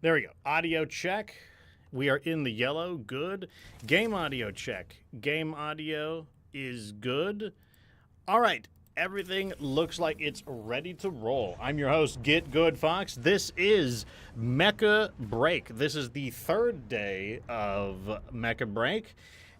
There we go. Audio check. We are in the yellow. Good. Game audio check. Game audio is good. All right. Everything looks like it's ready to roll. I'm your host, Get Good Fox. This is Mecha Break. This is the third day of Mecha Break.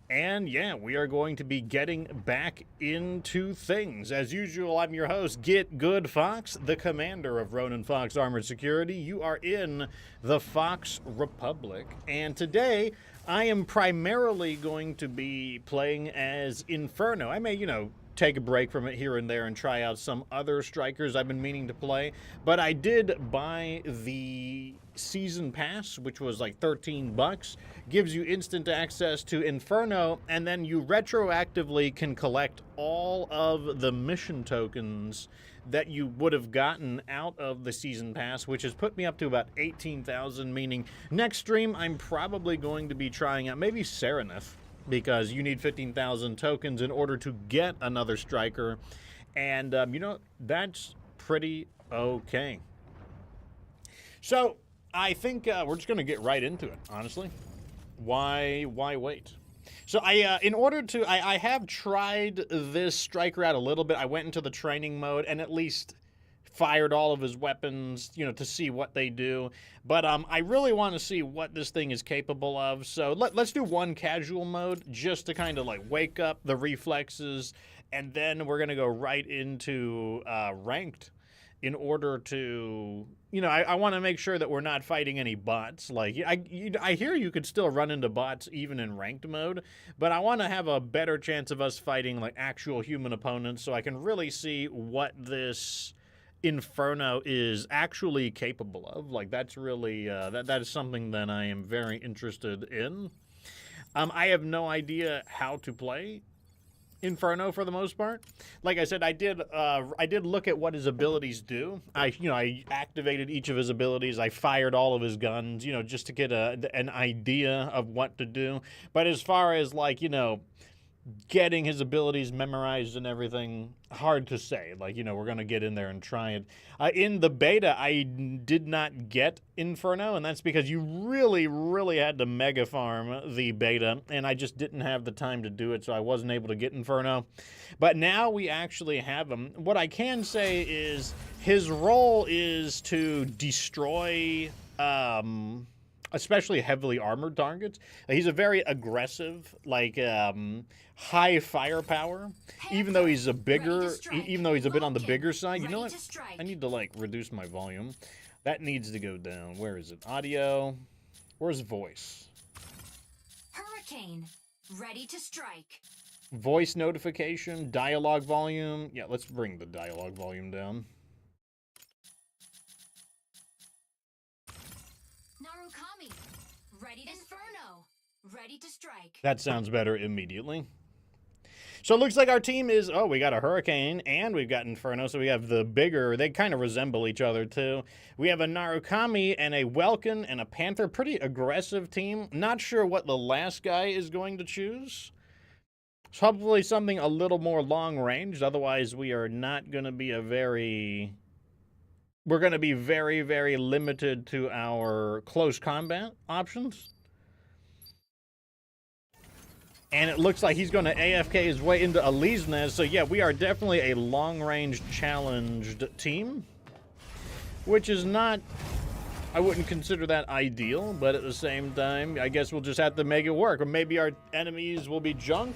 And yeah, we are going to be getting back into things. As usual, I'm your host, Get Good Fox, the commander of Ronin Fox Armored Security. You are in the Fox Republic. And today, I am primarily going to be playing as Inferno. I may, take a break from it here and there and try out some other strikers I've been meaning to play. But I did buy the season pass, which was like $13. Gives you instant access to Inferno, and then you retroactively can collect all of the mission tokens that you would have gotten out of the season pass, which has put me up to about 18,000, meaning next stream I'm probably going to be trying out maybe Serenith, because you need 15,000 tokens in order to get another striker. And, that's pretty okay. So, I think we're just going to get right into it, honestly. Why wait? So, I have tried this striker out a little bit. I went into the training mode and at least fired all of his weapons, to see what they do. But I really want to see what this thing is capable of. So let's do one casual mode just to kind of like wake up the reflexes. And then we're going to go right into ranked in order to, I want to make sure that we're not fighting any bots. Like, I hear you could still run into bots even in ranked mode, but I want to have a better chance of us fighting like actual human opponents so I can really see what this Inferno is actually capable of. Like, that's really that is something that I am very interested in. I have no idea how to play Inferno for the most part. Like I said, I did look at what his abilities do. I activated each of his abilities. I fired all of his guns, just to get an idea of what to do. But as far as like, getting his abilities memorized and everything, hard to say. Like, we're going to get in there and try it. In the beta, I did not get Inferno, and that's because you really, really had to mega farm the beta, and I just didn't have the time to do it, so I wasn't able to get Inferno. But now we actually have him. What I can say is his role is to destroy especially heavily armored targets. He's a very aggressive, like, high firepower. Even though he's a bit on the bigger side. You know what? I need to, like, reduce my volume. That needs to go down. Where is it? Audio. Where's voice? Hurricane, ready to strike. Voice notification, dialogue volume. Yeah, let's bring the dialogue volume down. Ready to Inferno, ready to strike. That sounds better immediately. So it looks like our team is, we got a Hurricane and we've got Inferno, so we have the bigger, they kind of resemble each other too. We have a Narukami and a Welkin and a Panther, pretty aggressive team. Not sure what the last guy is going to choose. Probably something a little more long range, otherwise we are not going to be we're going to be very, very limited to our close combat options. And it looks like he's going to AFK his way into Aliznes. So yeah, we are definitely a long-range challenged team. Which is not, I wouldn't consider that ideal, but at the same time, I guess we'll just have to make it work. Or maybe our enemies will be junk.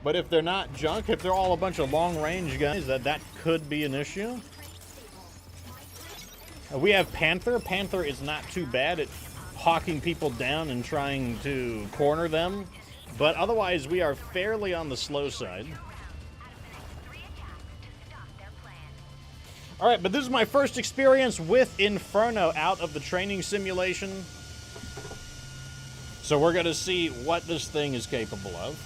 But if they're not junk, if they're all a bunch of long-range guys, that could be an issue. We have Panther. Panther is not too bad at hawking people down and trying to corner them. But otherwise, we are fairly on the slow side. Alright, but this is my first experience with Inferno out of the training simulation. So we're going to see what this thing is capable of.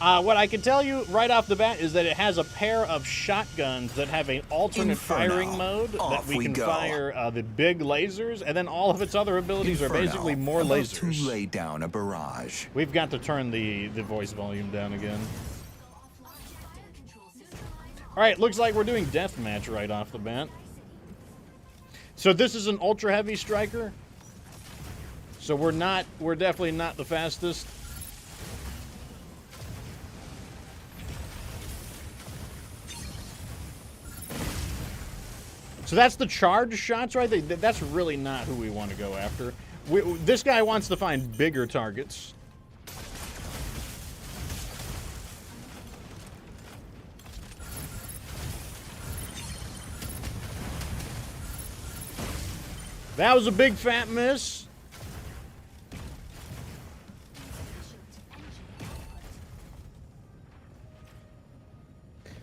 What I can tell you right off the bat is that it has a pair of shotguns that have an alternate Inferno. firing mode that we can go. fire the big lasers, and then all of its other abilities Inferno. are basically more About lasers. to lay down a barrage. We've got to turn the voice volume down again. Alright, looks like we're doing deathmatch right off the bat. So this is an ultra heavy striker. So we're definitely not the fastest. So that's the charge shots, right? That's really not who we want to go after. This guy wants to find bigger targets. That was a big fat miss.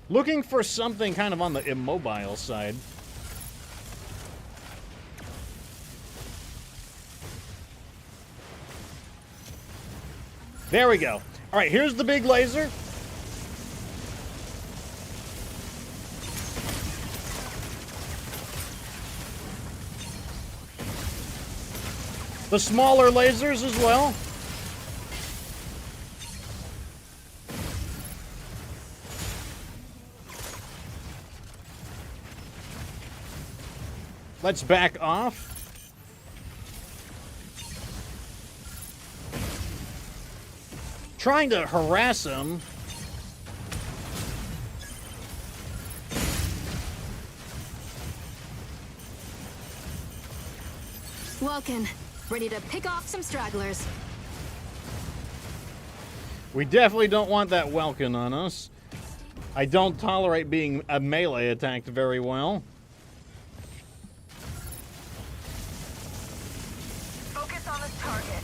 Looking for something kind of on the immobile side. There we go. All right, here's the big laser. The smaller lasers as well. Let's back off. Trying to harass him. Welkin, ready to pick off some stragglers. We definitely don't want that Welkin on us. I don't tolerate being melee attacked very well. Focus on the target.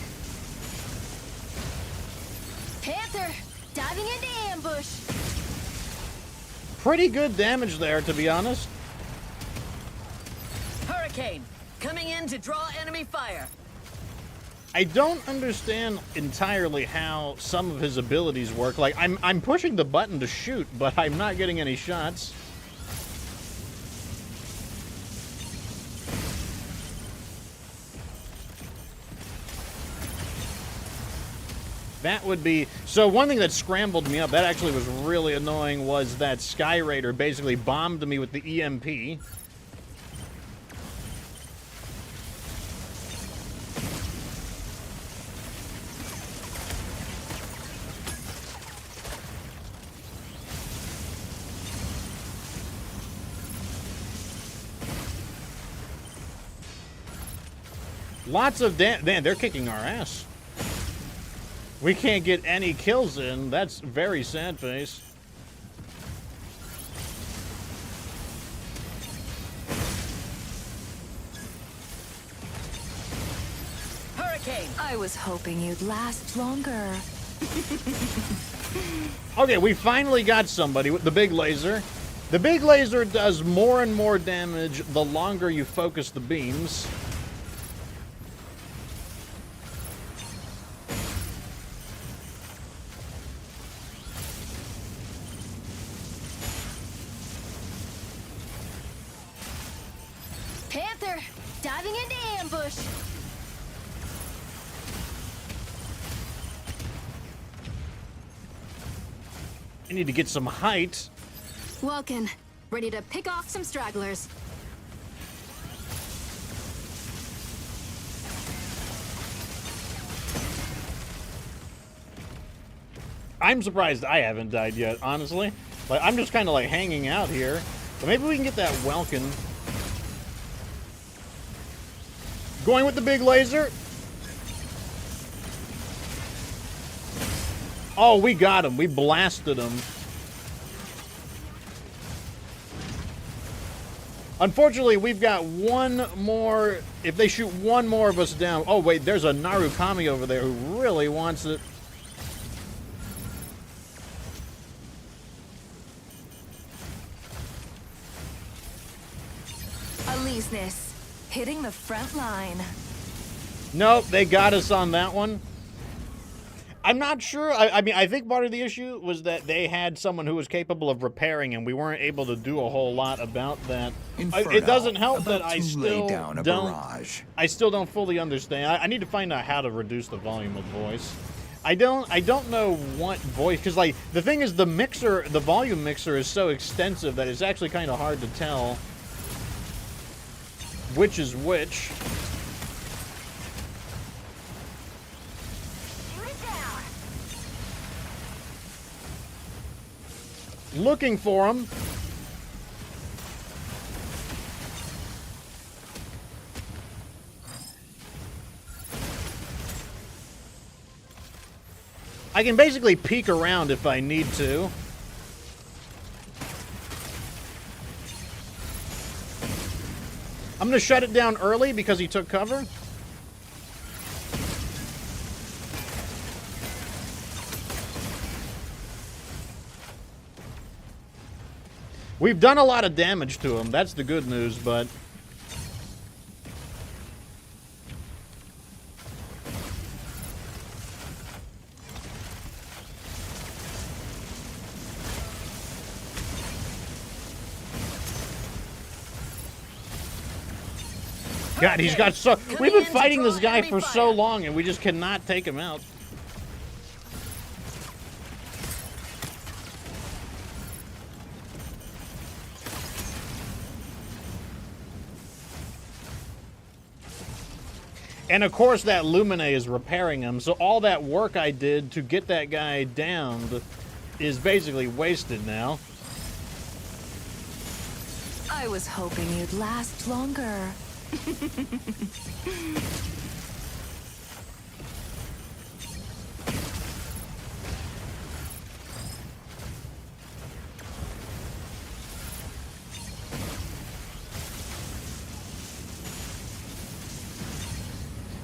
Panther, diving into ambush. Pretty good damage there, to be honest. Hurricane, coming in to draw enemy fire. I don't understand entirely how some of his abilities work. Like, I'm pushing the button to shoot, but I'm not getting any shots. That would be... So one thing that scrambled me up, that actually was really annoying, was that Sky Raider basically bombed me with the EMP. Lots of damn, they're kicking our ass. We can't get any kills in. That's very sad face. Hurricane. I was hoping you'd last longer. Okay, we finally got somebody with the big laser. The big laser does more and more damage the longer you focus the beams. Panther, diving into ambush. I need to get some height. Welkin, ready to pick off some stragglers. I'm surprised I haven't died yet, honestly. Like, I'm just kind of like hanging out here. But maybe we can get that Welkin. Going with the big laser. Oh, we got him. We blasted him. Unfortunately, we've got one more. If they shoot one more of us down. Oh, wait, there's a Narukami over there who really wants it. Aleseness, hitting the front line. Nope, they got us on that one. I'm not sure. I mean, I think part of the issue was that they had someone who was capable of repairing, and we weren't able to do a whole lot about that. Inferno, It doesn't help that about I to still lay down a don't. barrage. I still don't fully understand. I need to find out how to reduce the volume of voice. I don't know what voice, because like the thing is, the mixer, the volume mixer, is so extensive that it's actually kind of hard to tell which is which. Looking for him. I can basically peek around if I need to. I'm going to shut it down early because he took cover. We've done a lot of damage to him. That's the good news, but... God, he's got so... We've been fighting this guy for so long, and we just cannot take him out. And of course that Lumine is repairing him, so all that work I did to get that guy downed is basically wasted now. I was hoping you'd last longer.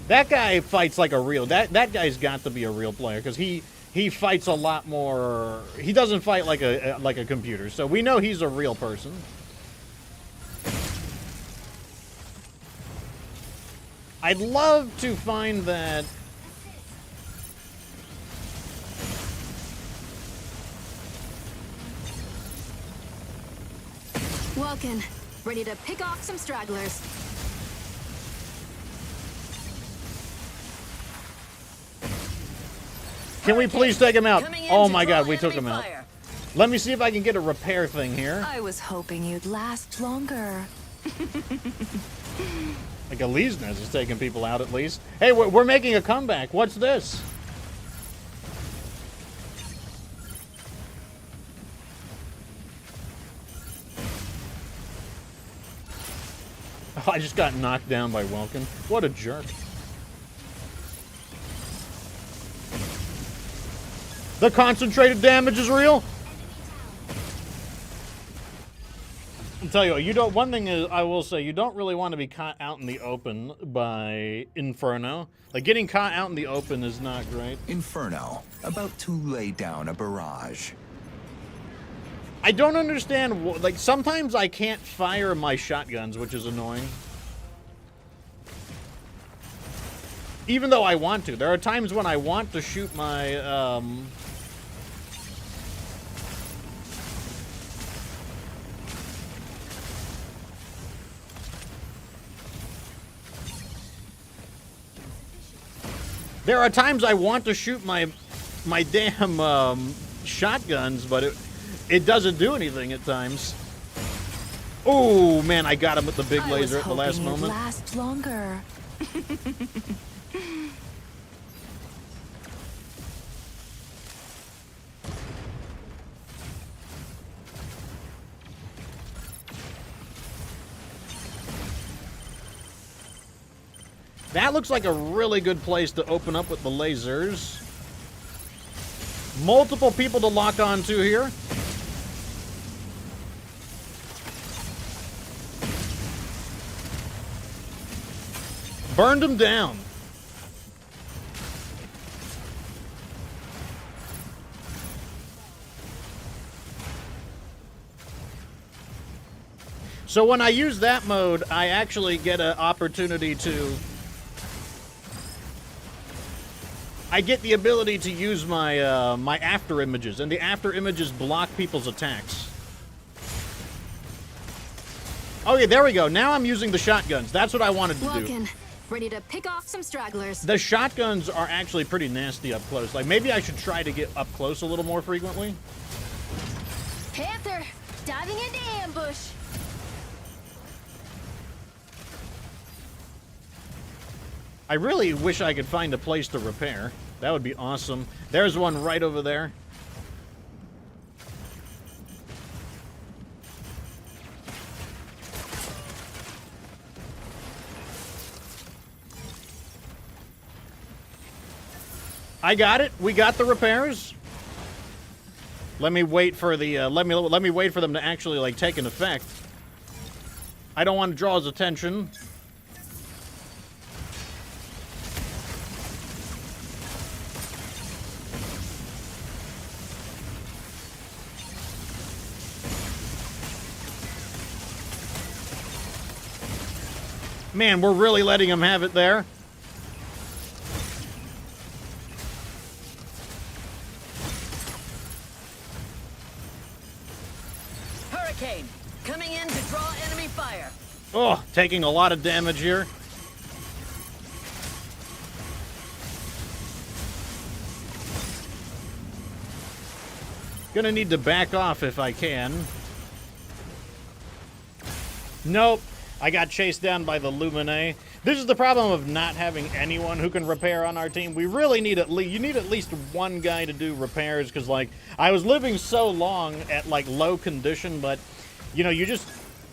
That guy fights like a real... That guy's got to be a real player, because he fights a lot more... He doesn't fight like a computer, so we know he's a real person. I'd love to find that... Welcome. Ready to pick off some stragglers. Can we please take him out? Oh my God, we took him enemy out. fire. Let me see if I can get a repair thing here. I was hoping you'd last longer. Like Elysius is taking people out at least. Hey, we're making a comeback. What's this? Oh, I just got knocked down by Welkin. What a jerk. The concentrated damage is real? I'll tell you what, you don't... One thing is, I will say, you don't really want to be caught out in the open by Inferno. Like, getting caught out in the open is not great. Inferno, about to lay down a barrage. I don't understand, like, sometimes I can't fire my shotguns, which is annoying. Even though I want to. There are times when I want to shoot my, There are times I want to shoot my damn shotguns, but it doesn't do anything at times. Oh man, I got him with the big laser at the last moment. Last longer. That looks like a really good place to open up with the lasers. Multiple people to lock on to here. Burned them down. So when I use that mode, I actually get an opportunity to... I get the ability to use my my after images, and the after images block people's attacks. Oh yeah, there we go. Now I'm using the shotguns. That's what I wanted to do. Welcome. Ready to pick off some stragglers. The shotguns are actually pretty nasty up close. Like, maybe I should try to get up close a little more frequently. Panther, diving into ambush. I really wish I could find a place to repair. That would be awesome. There's one right over there. I got it. We got the repairs. Let me wait for the let me wait for them to actually like take an effect. I don't want to draw his attention. Man, we're really letting him have it there. Hurricane, coming in to draw enemy fire. Oh, taking a lot of damage here. Gonna need to back off if I can. Nope. I got chased down by the Lumine. This is the problem of not having anyone who can repair on our team. We really need you need at least one guy to do repairs, because like I was living so long at like low condition, but you know, you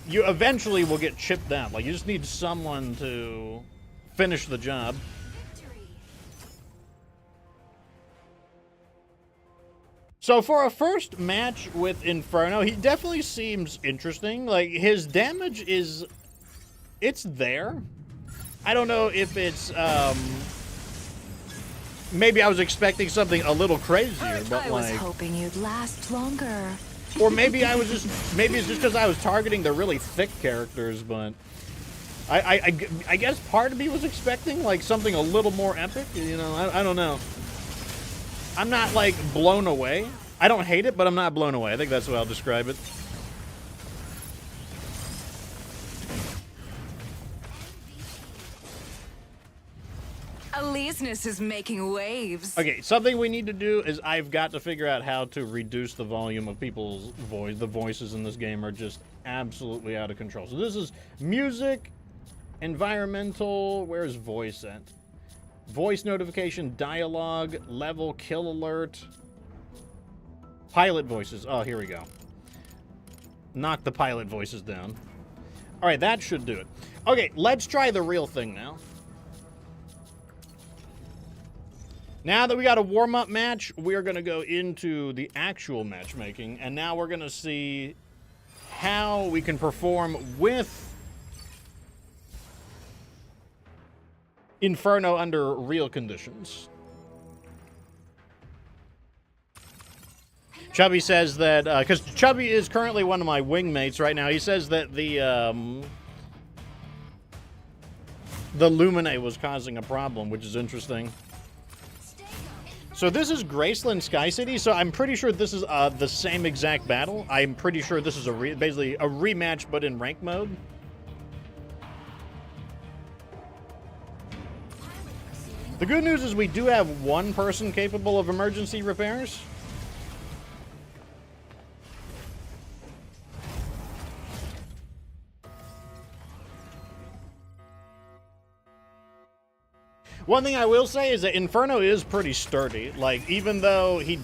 eventually will get chipped out. Like you just need someone to finish the job. So for a first match with Inferno, he definitely seems interesting. Like his damage is, it's there. I don't know if it's, maybe I was expecting something a little crazier, but I was like, hoping you'd last longer. or maybe I was just, maybe it's just because I was targeting the really thick characters, but I guess part of me was expecting like something a little more epic, you know, I don't know. I'm not like blown away. I don't hate it, but I'm not blown away. I think that's the way I'll describe it. Aleseness is making waves. Okay, something we need to do is I've got to figure out how to reduce the volume of people's voice. The voices in this game are just absolutely out of control. So this is music, environmental, where's voice at? Voice notification, dialogue, level, kill alert, pilot voices. Oh, here we go. Knock the pilot voices down. All right, that should do it. Okay, let's try the real thing now. Now that we got a warm-up match, we're going to go into the actual matchmaking, and now we're going to see how we can perform with Inferno under real conditions. Chubby says that, because Chubby is currently one of my wingmates right now, he says that the Lumine was causing a problem, which is interesting. So this is Graceland Sky City, so I'm pretty sure this is the same exact battle. I'm pretty sure this is basically a rematch, but in rank mode. The good news is we do have one person capable of emergency repairs. One thing I will say is that Inferno is pretty sturdy. Like, even though he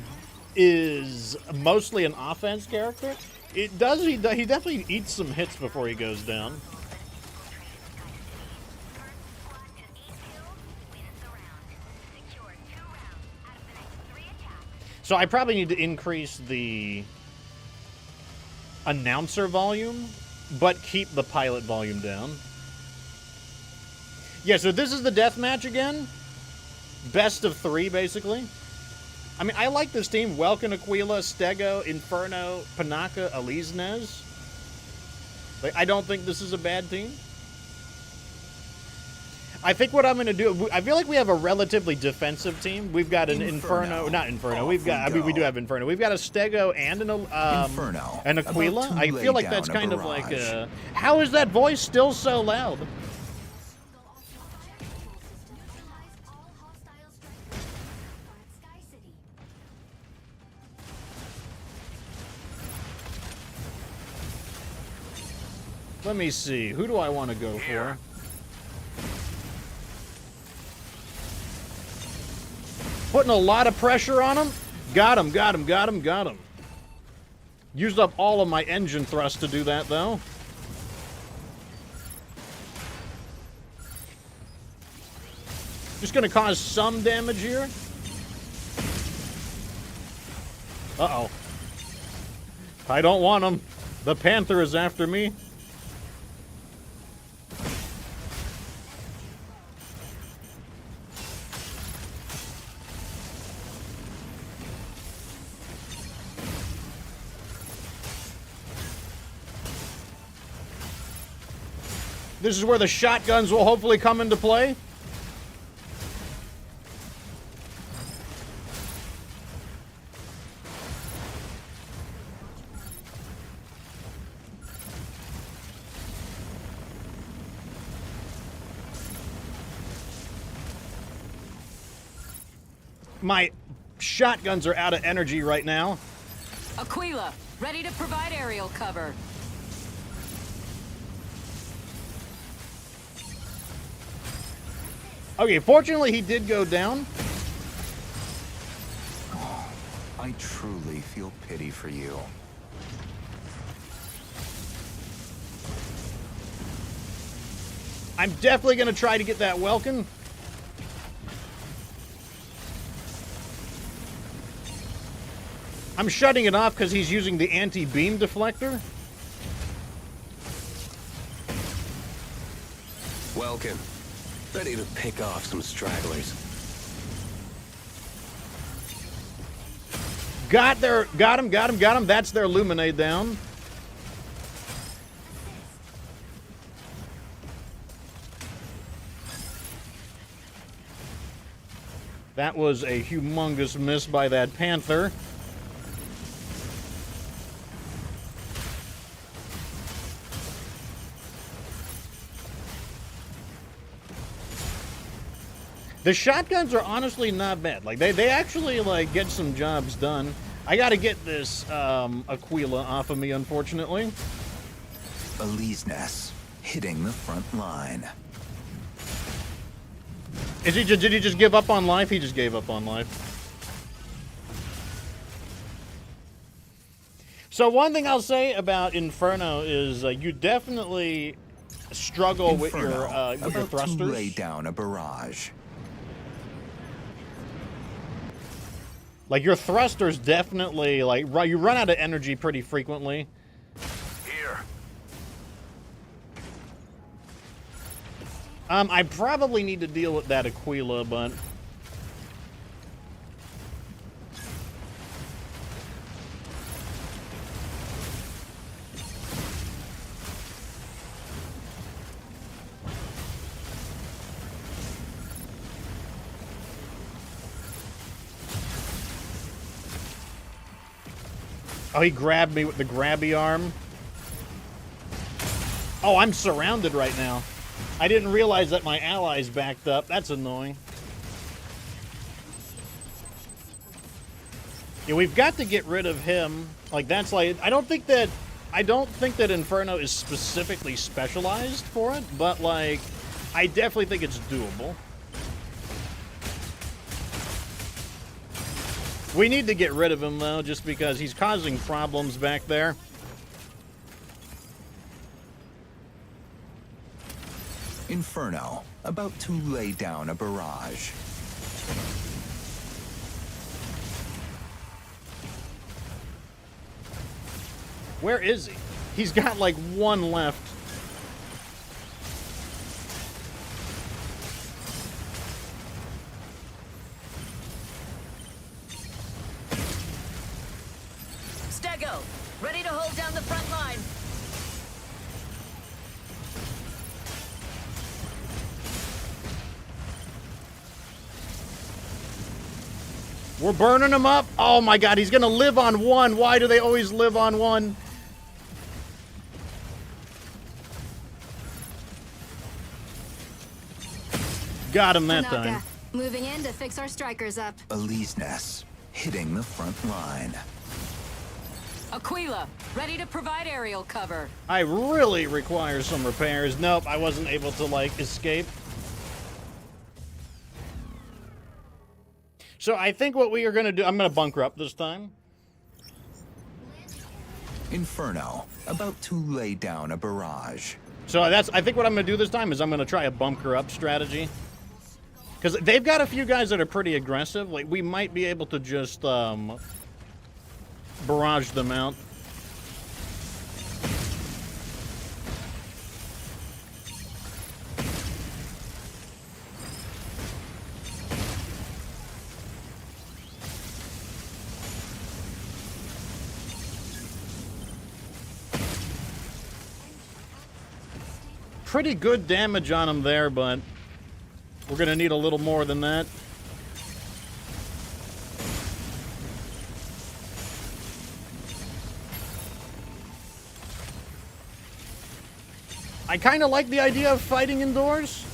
is mostly an offense character, he definitely eats some hits before he goes down. So I probably need to increase the announcer volume, but keep the pilot volume down. Yeah, so this is the death match again. Best of 3, basically. I mean, I like this team. Welkin, Aquila, Stego, Inferno, Panaka, Aleseness. Like, I don't think this is a bad team. I think what I'm going to do, I feel like we have a relatively defensive team. We've got an Inferno, not Inferno. We've got, I mean, we do have Inferno. We've got a Stego and an Aquila. I feel like that's kind of like a, how is that voice still so loud? Let me see. Who do I want to go for? Putting a lot of pressure on him. Got him, got him, got him, got him. Used up all of my engine thrust to do that, though. Just going to cause some damage here. Uh-oh. I don't want him. The Panther is after me. This is where the shotguns will hopefully come into play. My shotguns are out of energy right now. Aquila, ready to provide aerial cover. Okay, fortunately he did go down. Oh, I truly feel pity for you. I'm definitely going to try to get that Welkin. I'm shutting it off because he's using the anti-beam deflector. Welkin, ready to pick off some stragglers. Got him. That's their Luminate down. That was a humongous miss by that Panther. The shotguns are honestly not bad. Like, they actually, like, get some jobs done. I gotta get this, Aquila off of me, unfortunately. Elise hitting the front line. Did he just give up on life? He just gave up on life. So one thing I'll say about Inferno is you definitely struggle with your thrusters. To lay down a barrage. Like, your thrusters definitely, like, you run out of energy pretty frequently. Here. I probably need to deal with that Aquila, but... Oh, he grabbed me with the grabby arm. Oh, I'm surrounded right now. I didn't realize that my allies backed up. That's annoying. Yeah, we've got to get rid of him. Like, that's like... I don't think that Inferno is specifically specialized for it, but, like, I definitely think it's doable. We need to get rid of him, though, just because he's causing problems back there. Inferno, about to lay down a barrage. Where is he? He's got, like, one left. Stego, ready to hold down the front line. We're burning him up. Oh my god, he's gonna live on one. Why do they always live on one? Got him that Tanaka, time. moving in to fix our strikers up. Elise hitting the front line. Aquila, ready to provide aerial cover. I really require some repairs. Nope, I wasn't able to, like, escape. So I think what we are going to do... I'm going to bunker up this time. Inferno, about to lay down a barrage. So I think what I'm going to do this time is I'm going to try a bunker up strategy. Because they've got a few guys that are pretty aggressive. Like, we might be able to just... barrage them out. Pretty good damage on him there, but we're going to need a little more than that. I kind of like the idea of fighting indoors.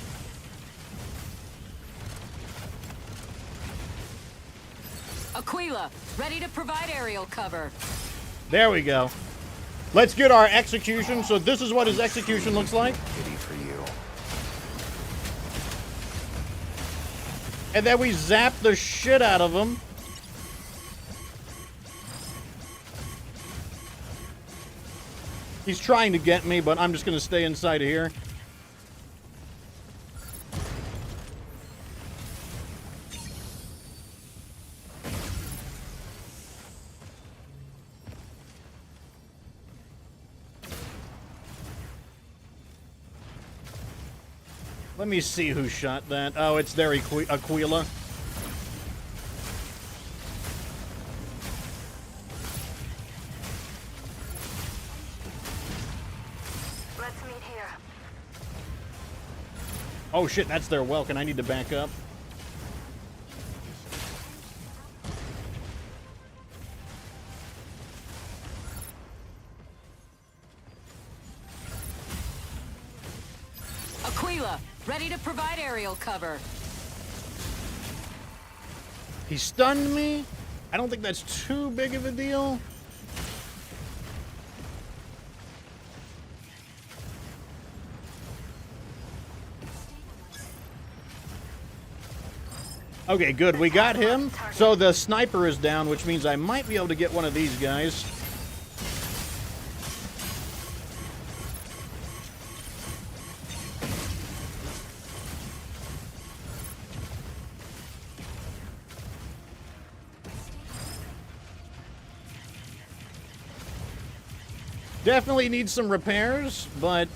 Aquila, ready to provide aerial cover. There we go. Let's get our execution. So this is what his execution looks like. Pity for you. And then we zap the shit out of him. He's trying to get me, but I'm just going to stay inside of here. Let me see who shot that. Oh, it's their Aquila. Let's meet here. Oh shit, that's their Welkin. I need to back up. Aquila, ready to provide aerial cover. He stunned me. I don't think that's too big of a deal. Okay, good. We got him. So the sniper is down, which means I might be able to get one of these guys. Definitely needs some repairs, but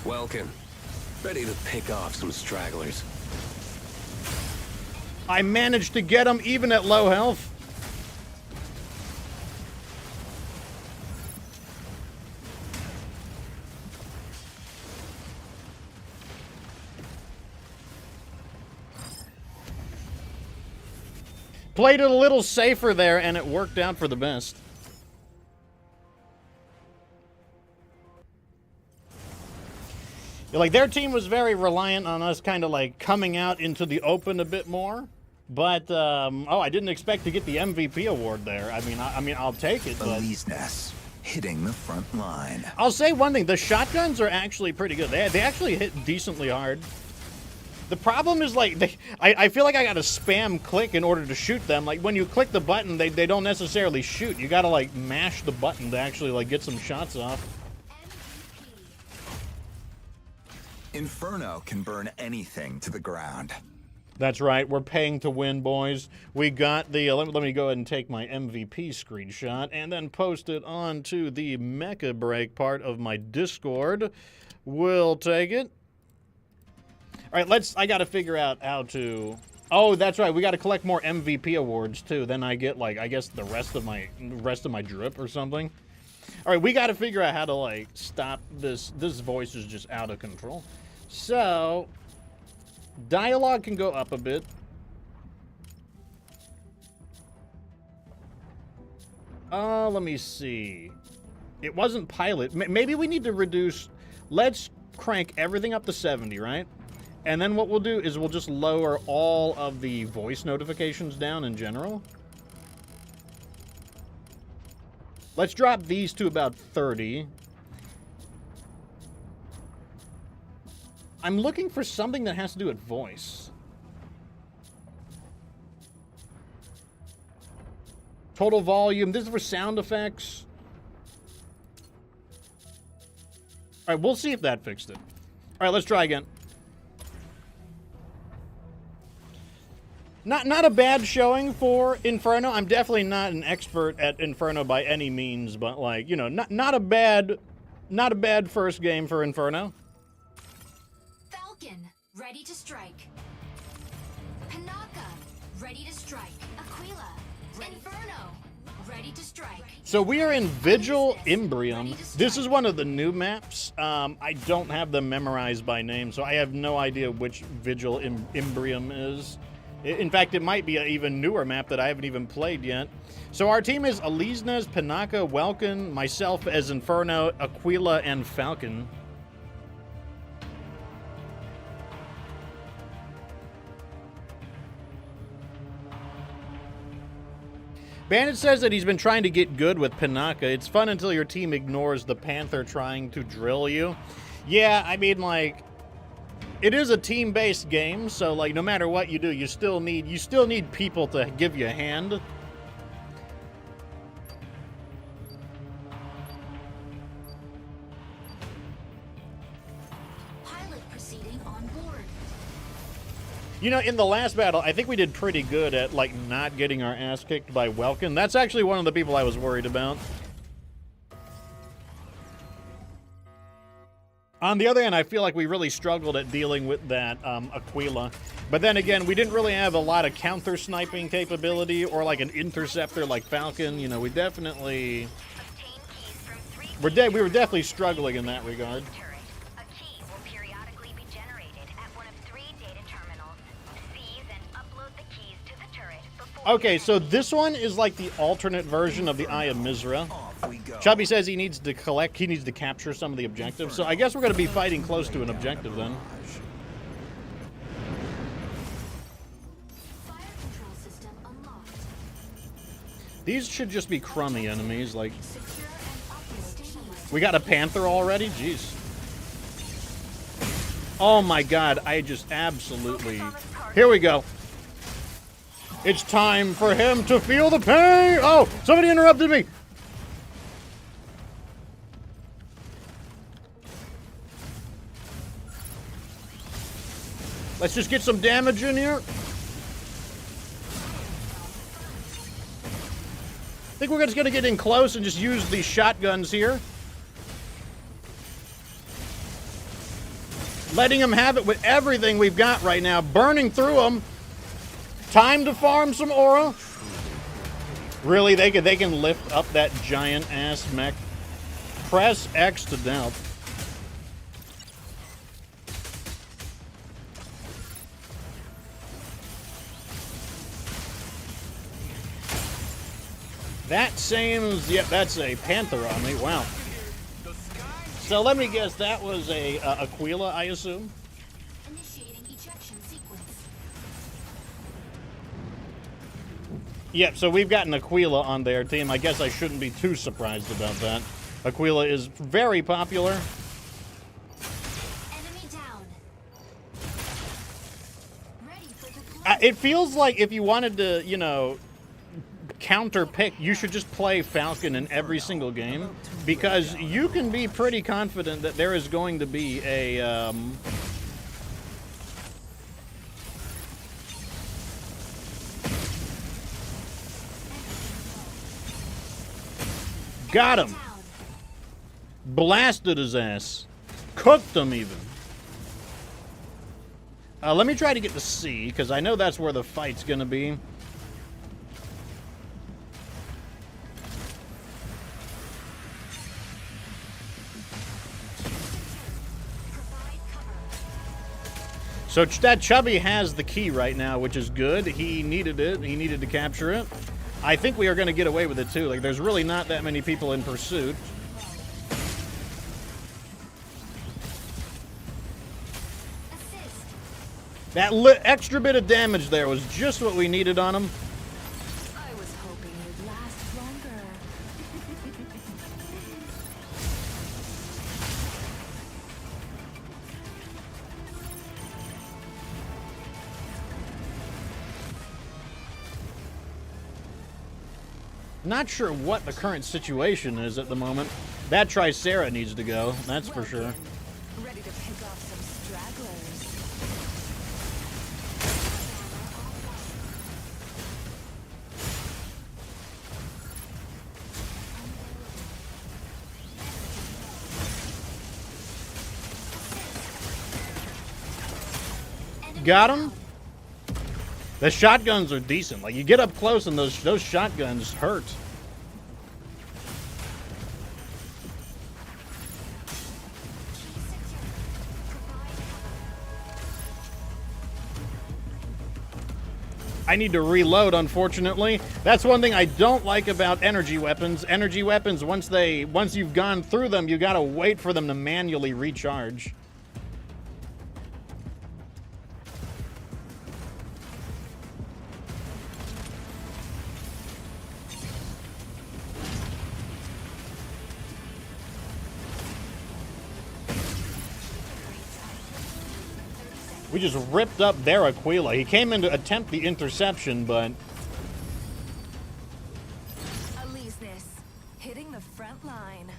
Welkin, ready to pick off some stragglers. I managed to get him even at low health. Played it a little safer there, and it worked out for the best. Like, their team was very reliant on us kind of, like, coming out into the open a bit more. But, oh, I didn't expect to get the MVP award there. I mean, I'll take it, but... Elise hitting the front line. I'll say one thing. The shotguns are actually pretty good. They actually hit decently hard. The problem is, like, I feel like I gotta spam click in order to shoot them. Like, when you click the button, they don't necessarily shoot. You gotta, like, mash the button to actually, like, get some shots off. Inferno can burn anything to the ground. That's right. We're paying to win, boys. We got the... let me go ahead and take my MVP screenshot and then post it onto the Mecha Break part of my Discord. We'll take it. All right, I got to figure out how to... Oh, that's right. We got to collect more MVP awards, too. Then I get, like, I guess the rest of my drip or something. All right, we got to figure out how to, like, stop this. This voice is just out of control. So, dialogue can go up a bit. Let me see. It wasn't pilot. Maybe we need to reduce... Let's crank everything up to 70, right? And then what we'll do is we'll just lower all of the voice notifications down in general. Let's drop these to about 30. I'm looking for something that has to do with voice. Total volume. This is for sound effects. All right, we'll see if that fixed it. All right, let's try again. Not a bad showing for Inferno. I'm definitely not an expert at Inferno by any means, but like, you know, not a bad first game for Inferno. Falcon, ready to strike. Panaka, ready to strike. Aquila, Inferno, ready to strike. So we are in Vigil Imbrium. This is one of the new maps. I don't have them memorized by name, so I have no idea which Vigil Imbrium is. In fact, it might be an even newer map that I haven't even played yet. So our team is Alisna's, Panaka, Welkin, myself as Inferno, Aquila, and Falcon. Bandit says that he's been trying to get good with Panaka. It's fun until your team ignores the Panther trying to drill you. Yeah, I mean, like, it is a team-based game, so like no matter what you do, you still need people to give you a hand. Pilot proceeding on board. You know, in the last battle, I think we did pretty good at like not getting our ass kicked by Welkin. That's actually one of the people I was worried about. On the other hand, I feel like we really struggled at dealing with that Aquila. But then again, we didn't really have a lot of counter-sniping capability or like an interceptor like Falcon. You know, we definitely... we were definitely struggling in that regard. A key will periodically be generated at one of 3 data terminals. Seize and upload the keys to the turret before... Okay, so this one is like the alternate version of the Eye of Mizra. Chubby says he needs to capture some of the objectives. So I guess we're going to be fighting close to an objective then. Fire control system unlocked. These should just be crummy enemies. Like, Secure and upload. we got a Panther already? Jeez. Oh my god, I just absolutely... Here we go. It's time for him to feel the pain! Oh, somebody interrupted me! Let's just get some damage in here. I think we're just going to get in close and just use these shotguns here. Letting them have it with everything we've got right now. Burning through them. Time to farm some aura. Really, they can lift up that giant-ass mech. Press X to doubt. That seems, yep, that's a Panther on me. Wow. So let me guess, that was a Aquila, I assume? Initiating ejection sequence. Yep, so we've got an Aquila on their team. I guess I shouldn't be too surprised about that. Aquila is very popular. Enemy down. Ready for deployment. It feels like if you wanted to, you know, counter pick, you should just play Falcon in every single game, because you can be pretty confident that there is going to be a got him, blasted his ass, cooked him even. Let me try to get to C, because I know that's where the fight's gonna be. So that Chubby has the key right now, which is good. He needed it. He needed to capture it. I think we are going to get away with it, too. Like, there's really not that many people in pursuit. Assist. That extra bit of damage there was just what we needed on him. I was hoping you'd last longer. Not sure what the current situation is at the moment. That Tricera needs to go, that's for sure. Ready to pick off some stragglers. Got him. The shotguns are decent. Like, you get up close and those shotguns hurt. I need to reload, unfortunately. That's one thing I don't like about energy weapons. Energy weapons, once you've gone through them, you gotta wait for them to manually recharge. We just ripped up their Aquila. He came in to attempt the interception, but... Aleseness, hitting the front line.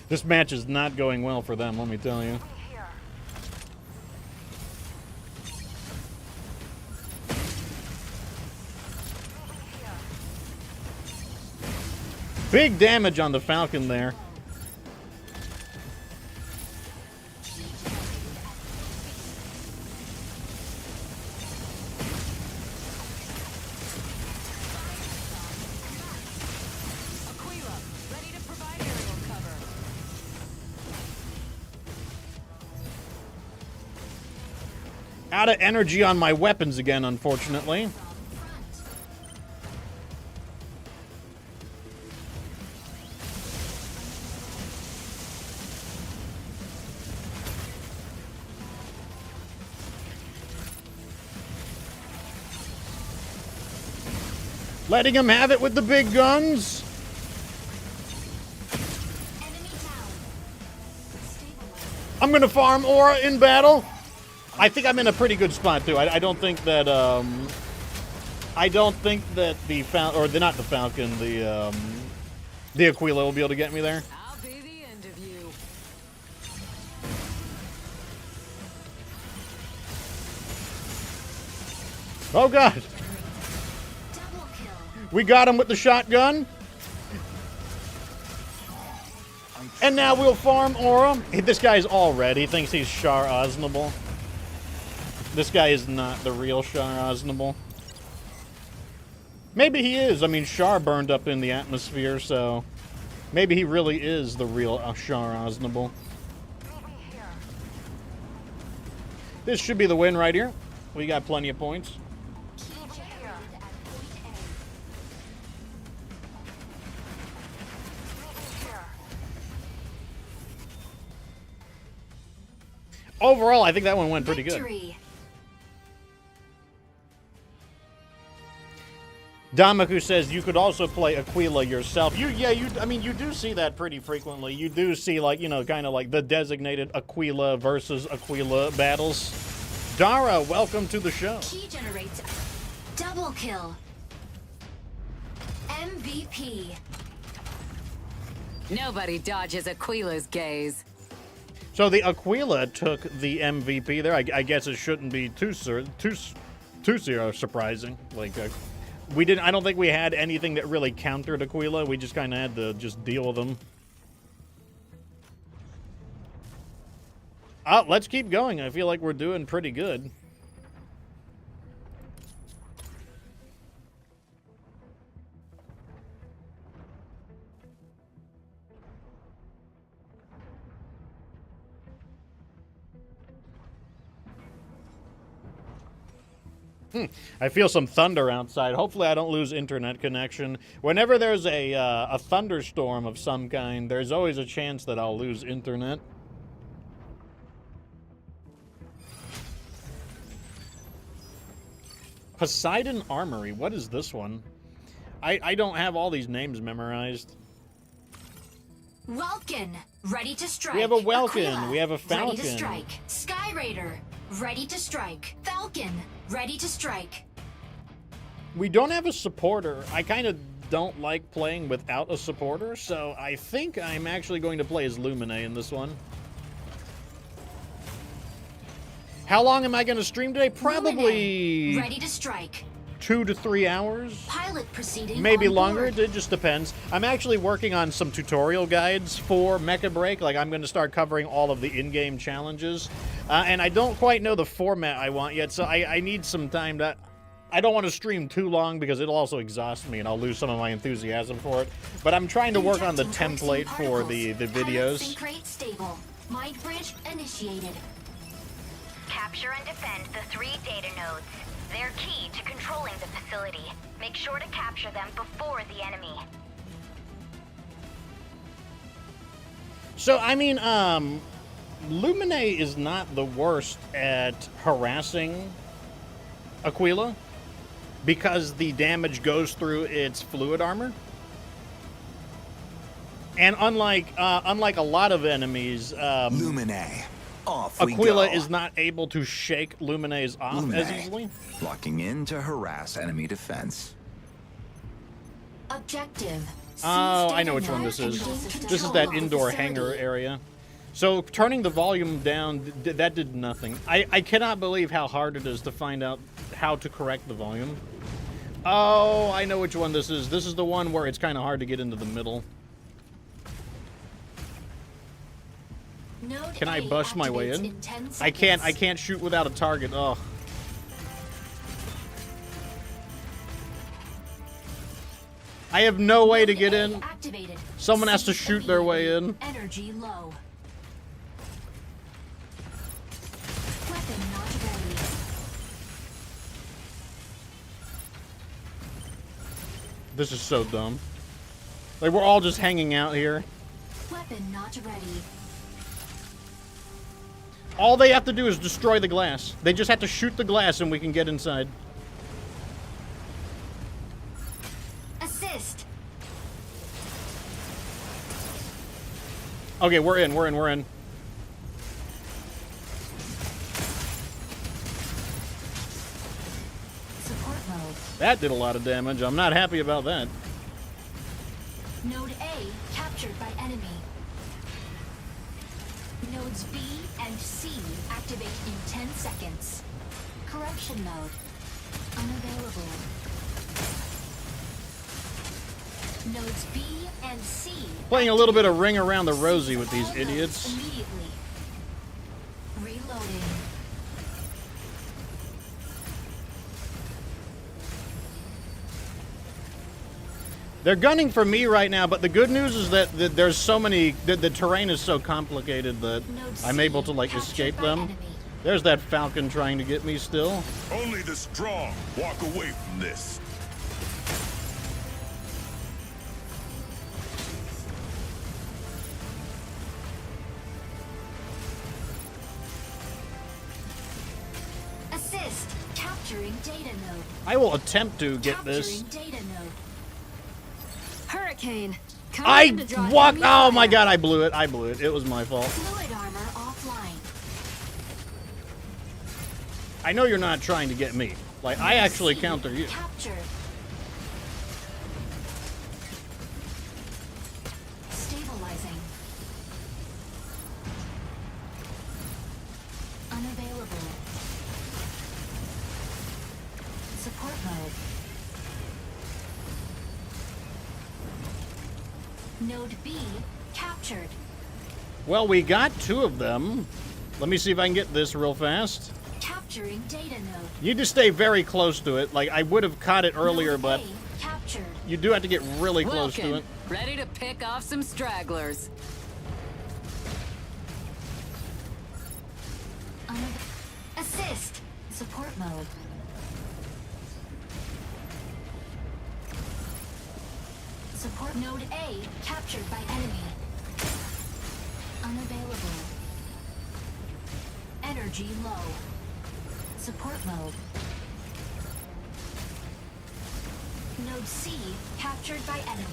This match is not going well for them, let me tell you. Big damage on the Falcon there. Out of energy on my weapons again, unfortunately. Letting him have it with the big guns. I'm gonna farm aura in battle. I think I'm in a pretty good spot too. I don't think that the not the Falcon, the Aquila will be able to get me there. I'll be the end of you. Oh god. We got him with the shotgun. And now we'll farm aura. This guy's all red. He thinks he's Shar Aznable. This guy is not the real Shar Aznable. Maybe he is. I mean, Shar burned up in the atmosphere, so maybe he really is the real Shar Aznable. This should be the win right here. We got plenty of points. Overall, I think that one went pretty good. Damaku says you could also play Aquila yourself. I mean, you do see that pretty frequently. You do see, like, you know, kind of like the designated Aquila versus Aquila battles. Dara, welcome to the show. Key generates double kill. MVP. Nobody dodges Aquila's gaze. So the Aquila took the MVP there. I guess it shouldn't be too surprising. Like, I don't think we had anything that really countered Aquila. We just kind of had to just deal with them. Let's keep going. I feel like we're doing pretty good. I feel some thunder outside. Hopefully I don't lose internet connection. Whenever there's a thunderstorm of some kind, there's always a chance that I'll lose internet. Poseidon Armory. What is this one? I don't have all these names memorized. Welkin, ready to strike. We have a Welkin. Aquila, We have a Falcon. ready to strike. Sky Raider, ready to strike. Falcon, ready to strike. We don't have a supporter. I kind of don't like playing without a supporter, so I think I'm actually going to play as Lumine in this one. How long am I going to stream today? Probably... Lumine, ready to strike. 2 to 3 hours. Pilot proceeding. Maybe on longer, board. it just depends. I'm actually working on some tutorial guides for Mecha Break. Like, I'm going to start covering all of the in-game challenges. And I don't quite know the format I want yet, so I need some time to... I don't want to stream too long because it'll also exhaust me and I'll lose some of my enthusiasm for it. But I'm trying to work on the Injecting template toxin for the particles. videos. Pilot sync rate stable. Mind bridge initiated. Capture and defend the 3 data nodes. They're key to controlling the facility. Make sure to capture them before the enemy. So, I mean, Lumine is not the worst at harassing Aquila because the damage goes through its fluid armor. And unlike a lot of enemies, Lumine. Off we Aquila go. is not able to shake Lumines off as Lumine. easily. Locking in to harass enemy defense. Objective. Oh, I know which one this is. This is that indoor hangar area. So turning the volume down, that did nothing. I cannot believe how hard it is to find out how to correct the volume. Oh, I know which one this is. This is the one where it's kind of hard to get into the middle. Node Can I A bust my way activates in? 10 I can't. I seconds. can't shoot without a target. Oh. I have no way to Node get A in. activated. Someone has to Cease shoot their way in. Energy low. Weapon not ready. This is so dumb. Like, we're all just hanging out here. Weapon not ready. All they have to do is destroy the glass. They just have to shoot the glass and we can get inside. Assist. Okay, we're in, we're in, we're in. Support mode. That did a lot of damage. I'm not happy about that. Node A captured by enemy. Nodes B and C activate in 10 seconds. Corruption mode. Unavailable. Nodes B and C. Playing a little bit of Ring Around the Rosie with All these nodes idiots. Immediately. Reloading. They're gunning for me right now, but the good news is that there's so many... The terrain is so complicated that Node I'm C able to, like, captured escape by them. enemy. There's that Falcon trying to get me still. Only the strong walk away from this. Assist. Capturing data node. I will attempt to get this. Capturing data node. Hurricane. Coming in to I draw walked... enemy Oh my fire. god, I blew it. I blew it. It was my fault. Fluid armor offline. I know you're not trying to get me. Like, I actually C counter you. Captured. Stabilizing. Unavailable. Support mode. Node B captured. Well, we got 2 of them. Let me see if I can get this real fast. Capturing data node. You need to stay very close to it. Like, I would have caught it earlier, Node but A captured. you do have to get really close to Welcome. it. Ready to pick off some stragglers. Assist. Support mode. Support node A captured by enemy. Unavailable. Energy low. Support mode. Node C captured by enemy.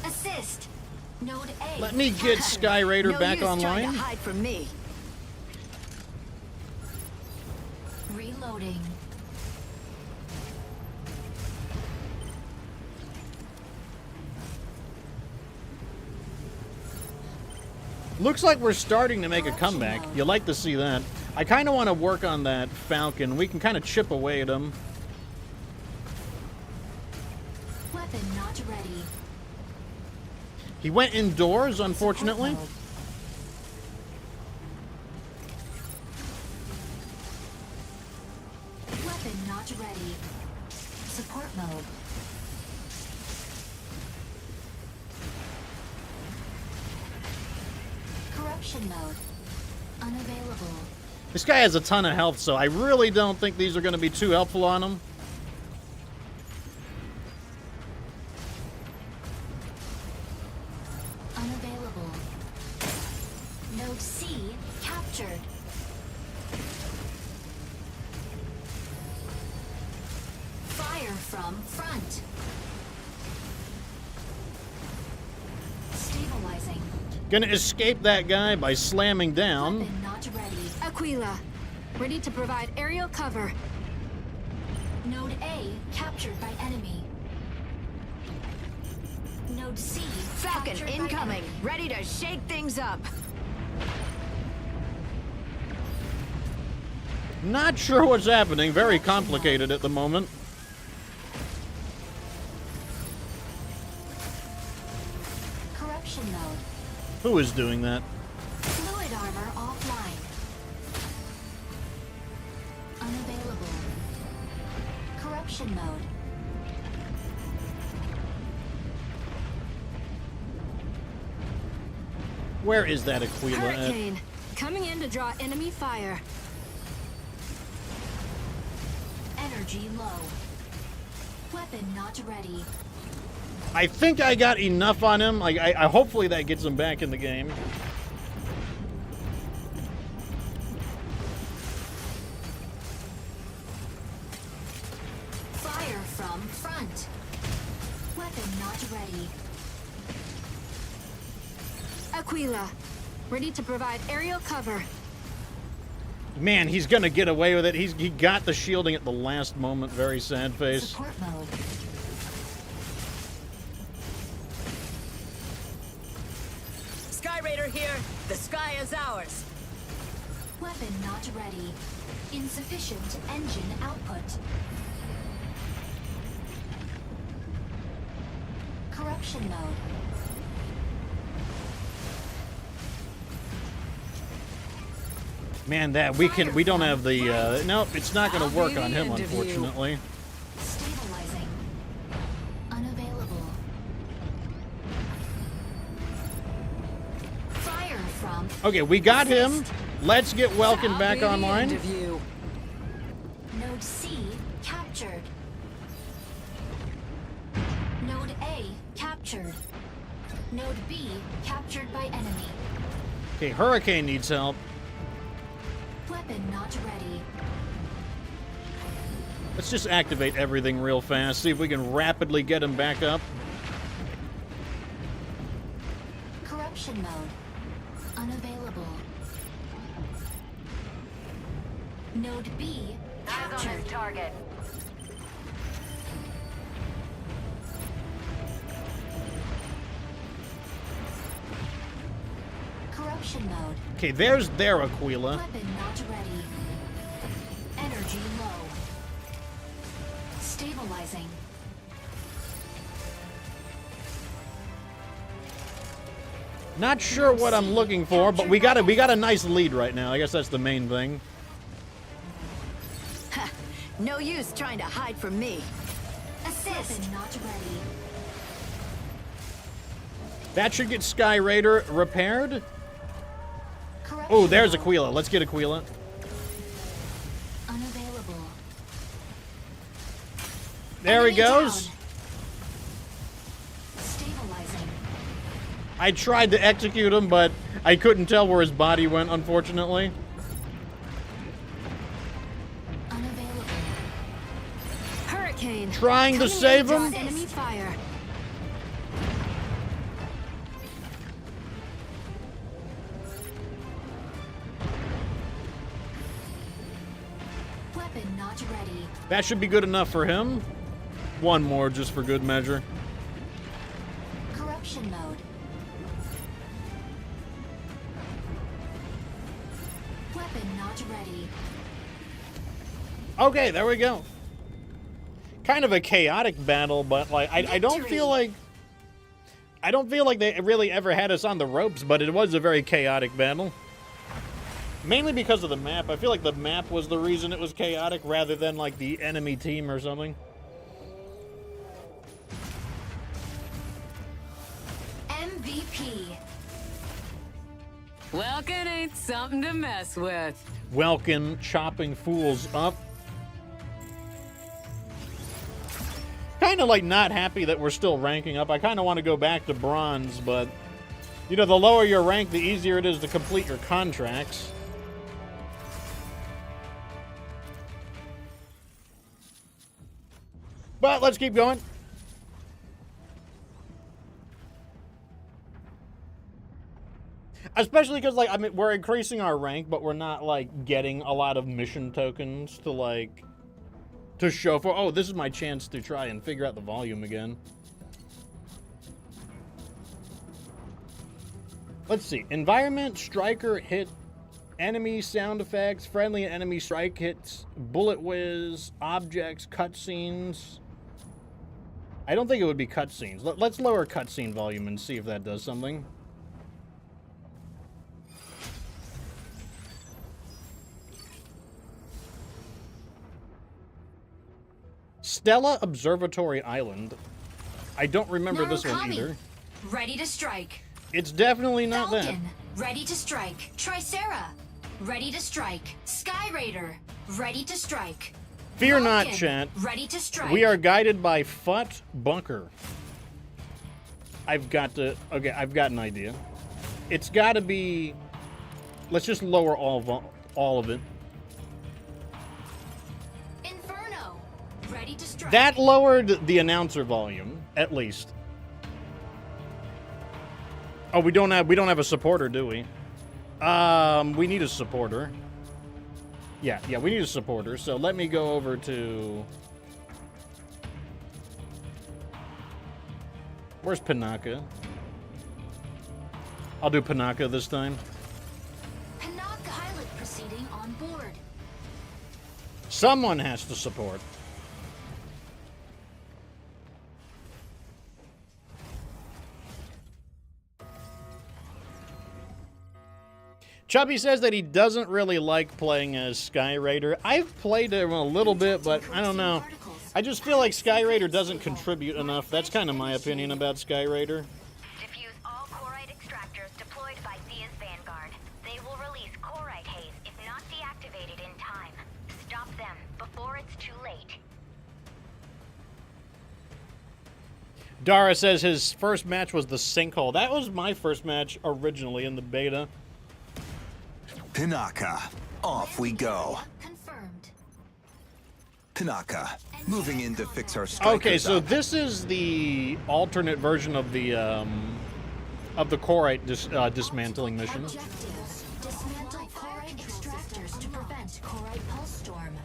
Assist. Node A. Let me get captured. Sky Raider No back use trying online. to hide from me. Reloading. Looks like we're starting to make a comeback. You like to see that. I kind of want to work on that Falcon. We can kind of chip away at him. Weapon not ready. He went indoors, unfortunately. Weapon not ready. Support mode. Corruption mode. Unavailable. This guy has a ton of health, so I really don't think these are going to be too helpful on him. Unavailable. Node C captured. Fire from front. Stabilizing. Gonna escape that guy by slamming down. Weapon not ready. Aquila, ready to provide aerial cover. Node A captured by enemy. Node C Falcon captured by incoming, enemy. ready to shake things up. Not sure what's happening. Very complicated at the moment. Corruption mode. Who is doing that? Fluid armor offline. Unavailable. Corruption mode. Where is that Aquila at? Hurricane, coming in to draw enemy fire. Energy low. Weapon not ready. I think I got enough on him. Like, I hopefully that gets him back in the game. Fire from front. Weapon not ready. Aquila, ready to provide aerial cover. Man, he's gonna get away with it. He got the shielding at the last moment. Very sad face. Support mode. Sky Raider here. The sky is ours. Weapon not ready. Insufficient engine output. Corruption mode. Man, that we don't have the nope, it's not gonna work on him, unfortunately. Stabilizing. Unavailable. Fire from Okay, we got him. Let's get Welkin back I'll be the online. end of you. Node C captured. Node A captured. Node B captured by enemy. Okay, Hurricane needs help. Weapon not ready. Let's just activate everything real fast. See if we can rapidly get him back up. Corruption mode. Unavailable. Node B captured. Target. Corruption mode. Okay, there's their Aquila. Weapon not ready. Energy low. Stabilizing. Not sure what I'm looking for, but we got a nice lead right now. I guess that's the main thing. No use trying to hide from me. Assist. Weapon not ready. That should get Sky Raider repaired. Corruption Oh, there's mode. Aquila. Let's get Aquila. Unavailable. There he Enemy goes. down. Stabilizing. I tried to execute him, but I couldn't tell where his body went, unfortunately. Unavailable. Hurricane, Trying to coming in save draw him. enemy fire. Weapon not ready. That should be good enough for him. One more just for good measure. Corruption mode. Not ready. Okay, there we go. Kind of a chaotic battle, but like I don't feel like they really ever had us on the ropes, but it was a very chaotic battle. Mainly because of the map. I feel like the map was the reason it was chaotic rather than like the enemy team or something. MVP. Welkin ain't something to mess with. Welkin chopping fools up. Kind of like not happy that we're still ranking up. I kind of want to go back to bronze, but you know, the lower your rank, the easier it is to complete your contracts. But let's keep going. Especially because, like, I mean, we're increasing our rank, but we're not, like, getting a lot of mission tokens to, like, to show for, oh, this is my chance to try and figure out the volume again. Let's see. Environment, striker, hit, enemy sound effects, friendly and enemy strike hits, bullet whiz, objects, cutscenes. I don't think it would be cutscenes. Let's lower cutscene volume and see if that does something. Stella Observatory Island. I don't remember this one Narukami. either. Ready to strike. It's definitely not that. Falcon. Ready to strike. Tricera. Ready to strike. Sky Raider. Ready to strike. Fear not, Falcon. chat. Ready to strike. We are guided by Fut Bunker. I've got an idea. It's got to be. Let's just lower all of it. Inferno. Ready to strike. That lowered the announcer volume, at least. Oh, we don't have a supporter, do we? We need a supporter. Yeah, we need a supporter. So let me go over to. Where's Panaka? I'll do Panaka this time. Panaka pilot proceeding on board. Someone has to support. Chubby says that he doesn't really like playing as Sky Raider. I've played him a little bit, but I don't know. I just feel like Sky Raider doesn't contribute enough. That's kind of my opinion about Sky Raider. Diffuse all Corite extractors deployed by Thea's Vanguard. They will release Corite haze if not deactivated in time. Stop them before it's too late. Dara says his first match was the Sinkhole. That was my first match originally in the beta. Pinaka, off we go. Confirmed. Pinaka, moving in to fix our strikers Okay, so up. this is the alternate version of the Corite dismantling mission. Objectives. Dismantle Corite extractors to prevent Corite pulse storm.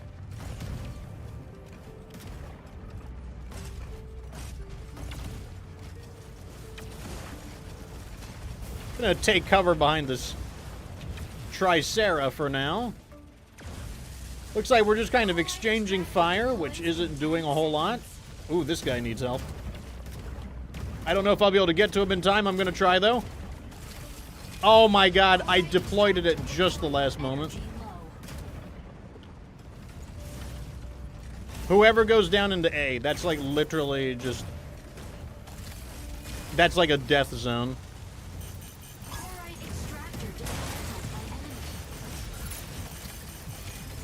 Gonna take cover behind this Tricera for now. Looks like we're just kind of exchanging fire, which isn't doing a whole lot. Ooh, this guy needs help. I don't know if I'll be able to get to him in time. I'm gonna try, though. Oh my god, I deployed it at just the last moment. Whoever goes down into A, that's like literally just... That's like a death zone.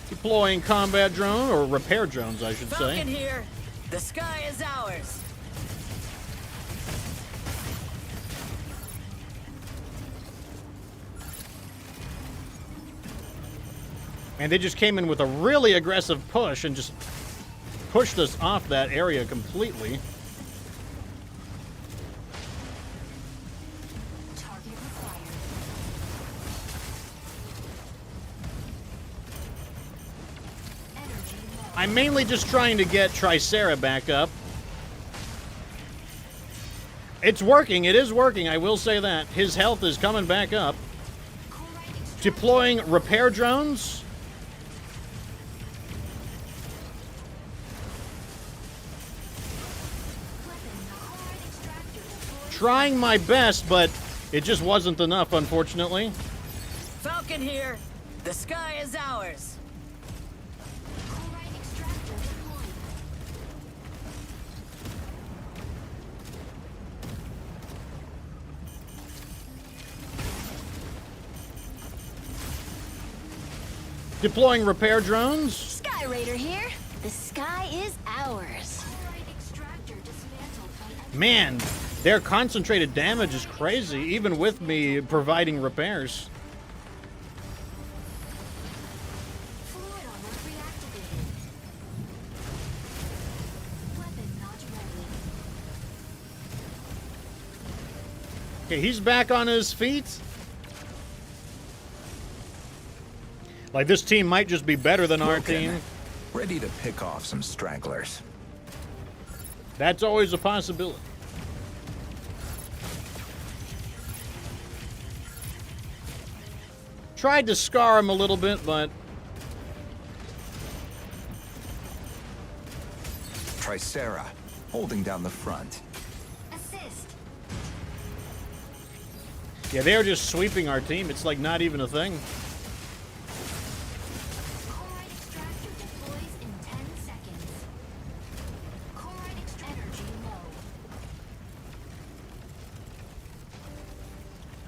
Deploying combat drone, or repair drones, I should say. Falcon here. The sky is ours. And they just came in with a really aggressive push and just pushed us off that area completely. Target required. Energy low. I'm mainly just trying to get Tricera back up. It's working. It is working. I will say that. His health is coming back up. Deploying repair drones. trying my best, but it just wasn't enough, unfortunately. Falcon here. The sky is ours. Chloride extractor deployed. Deploying repair drones. Sky Raider here. The sky is ours. Chloride extractor dismantled by enemy. Man, their concentrated damage is crazy, even with me providing repairs. Fluid armor reactivated. Weapon not ready. Okay, he's back on his feet. Like, this team might just be better than our Welcome. team. Ready to pick off some stragglers. That's always a possibility. Tried to scar him a little bit, but Tricera, holding down the front. Assist. yeah, they're just sweeping our team. It's like not even a thing. Chloride extractor deploys in 10 seconds. Chloride energy low.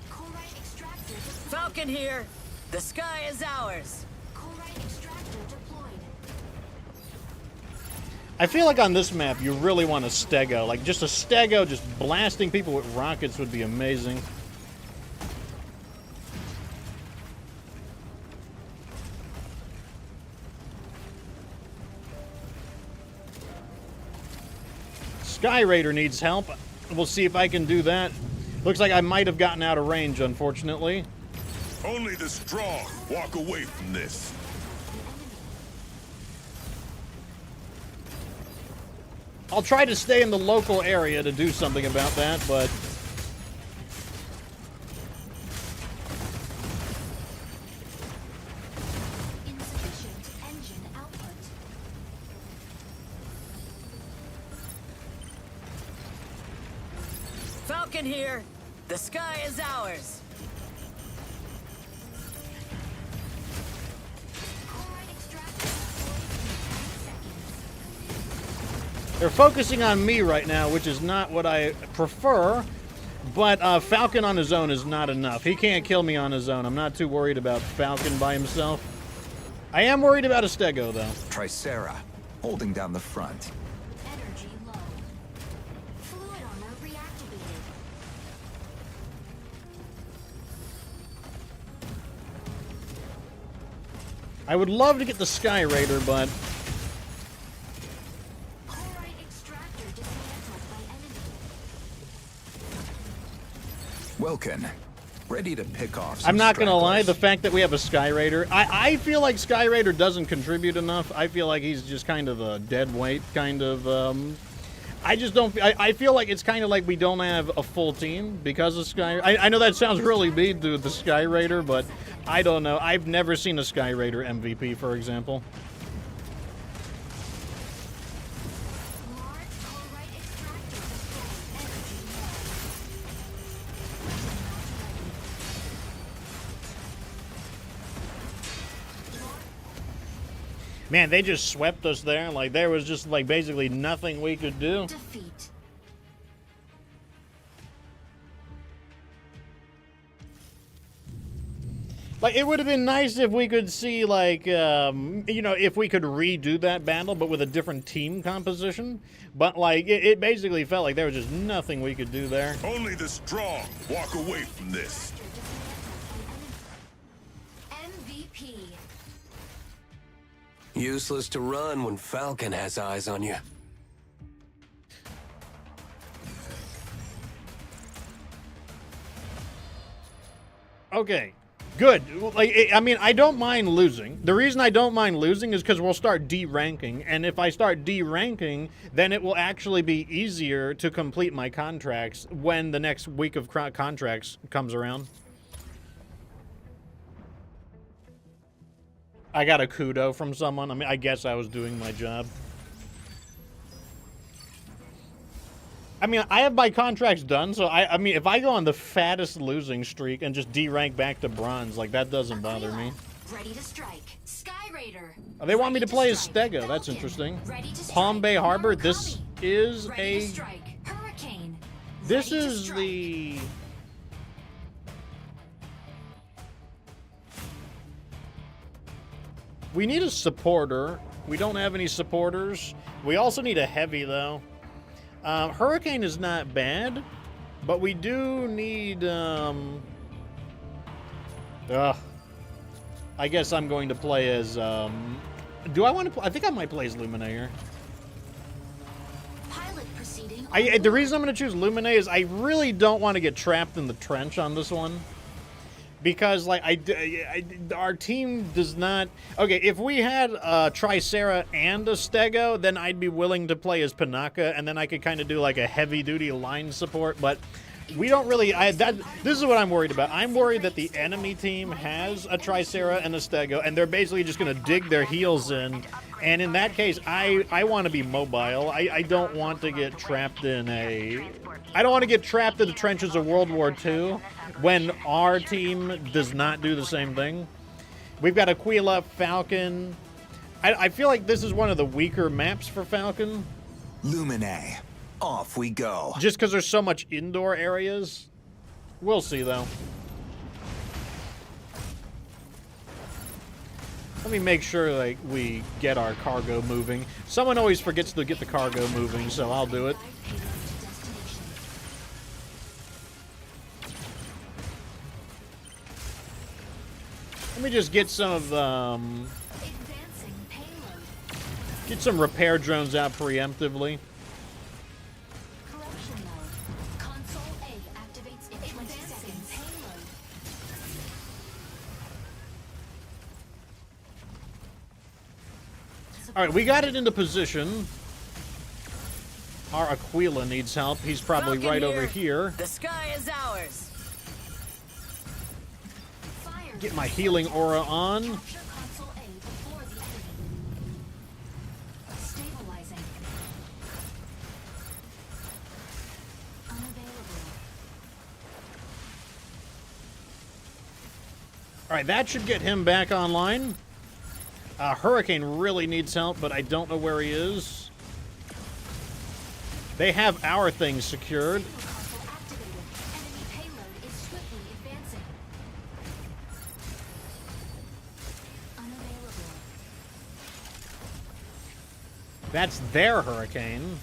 Chloride extractor deployed. Falcon here. The sky is ours. Chloride extractor deployed. I feel like on this map, you really want a stego. Like, just a stego just blasting people with rockets would be amazing. Sky Raider needs help. We'll see if I can do that. Looks like I might have gotten out of range, unfortunately. Only the strong walk away from this. I'll try to stay in the local area to do something about that, but Insufficient engine output. Falcon here. The sky is ours. Chloride extractor deployed in 10 seconds. they're focusing on me right now, which is not what I prefer. But Falcon on his own is not enough. He can't kill me on his own. I'm not too worried about Falcon by himself. I am worried about a stego, though. Tricera, holding down the front. Energy low. Fluid armor reactivated. I would love to get the Sky Raider, but Chloride extractor dismantled by enemy. Welkin, ready to pick off some I'm not gonna lie, the stragglers. fact that we have a Sky Raider, I feel like Sky Raider doesn't contribute enough. I feel like he's just kind of a dead weight, kind of, I just don't, I feel like it's kind of like we don't have a full team because of Sky. I know that sounds really mean to the Sky Raider, but I don't know. I've never seen a Sky Raider MVP, for example. Large chloride extractor deployed. Energy low. Man, they just swept us there. Like, there was just, like, basically nothing we could do. Defeat. Like, it would have been nice if we could see, like, you know, if we could redo that battle, but with a different team composition. But, like, it basically felt like there was just nothing we could do there. Only the strong walk away from this. MVP. Useless to run when Falcon has eyes on you. Okay, good. Like, I mean, I don't mind losing. The reason I don't mind losing is because we'll start D-ranking, and if I start D-ranking, then it will actually be easier to complete my contracts when the next week of contracts comes around. I got a kudo from someone. I mean, I guess I was doing my job. I mean, I have my contracts done, so I mean, if I go on the fattest losing streak and just derank back to bronze, like, that doesn't bother me. Ready to strike. Sky Raider. Oh, they want me to play as strike. Stego. That's Falcon. interesting. Ready to Palm strike. Bay Harbor. Murakami. This is Ready to a. strike. Hurricane. This Ready to is strike. the. We need a supporter. We don't have any supporters. We also need a heavy, though. Hurricane is not bad, but we do need. I guess I'm going to play as. Do I want to? I think I might play as Luminaire. Pilot proceeding. The reason I'm going to choose Lumine is I really don't want to get trapped in the trench on this one. Because, like, our team does not... Okay, if we had a Tricera and a Stego, then I'd be willing to play as Panaka, and then I could kind of do, like, a heavy-duty line support, but we don't really... This is what I'm worried about. I'm worried that the enemy team has a Tricera and a Stego, and they're basically just going to dig their heels in, and in that case, I want to be mobile. I don't want to get trapped in a... I don't want to get trapped in the trenches of World War II when our team does not do the same thing. We've got Aquila, Falcon. I feel like this is one of the weaker maps for Falcon. Lumine, off we go. Just because there's so much indoor areas. We'll see, though. Let me make sure like we get our cargo moving. Someone always forgets to get the cargo moving, so I'll do it. Let me just get some of Advancing payload. get some repair drones out preemptively. Corruption mode. Console A activates in 20 seconds. Payload. All right, we got it into position. Our Aquila needs help. He's probably Falcon right over here. The sky is ours. Fire. Get my healing aura on. Capture console A before the enemy. Stabilizing. Unavailable. All right, that should get him back online. Hurricane really needs help, but I don't know where he is. They have our things secured. Console activated. Enemy payload is swiftly advancing. Unavailable. That's their Hurricane.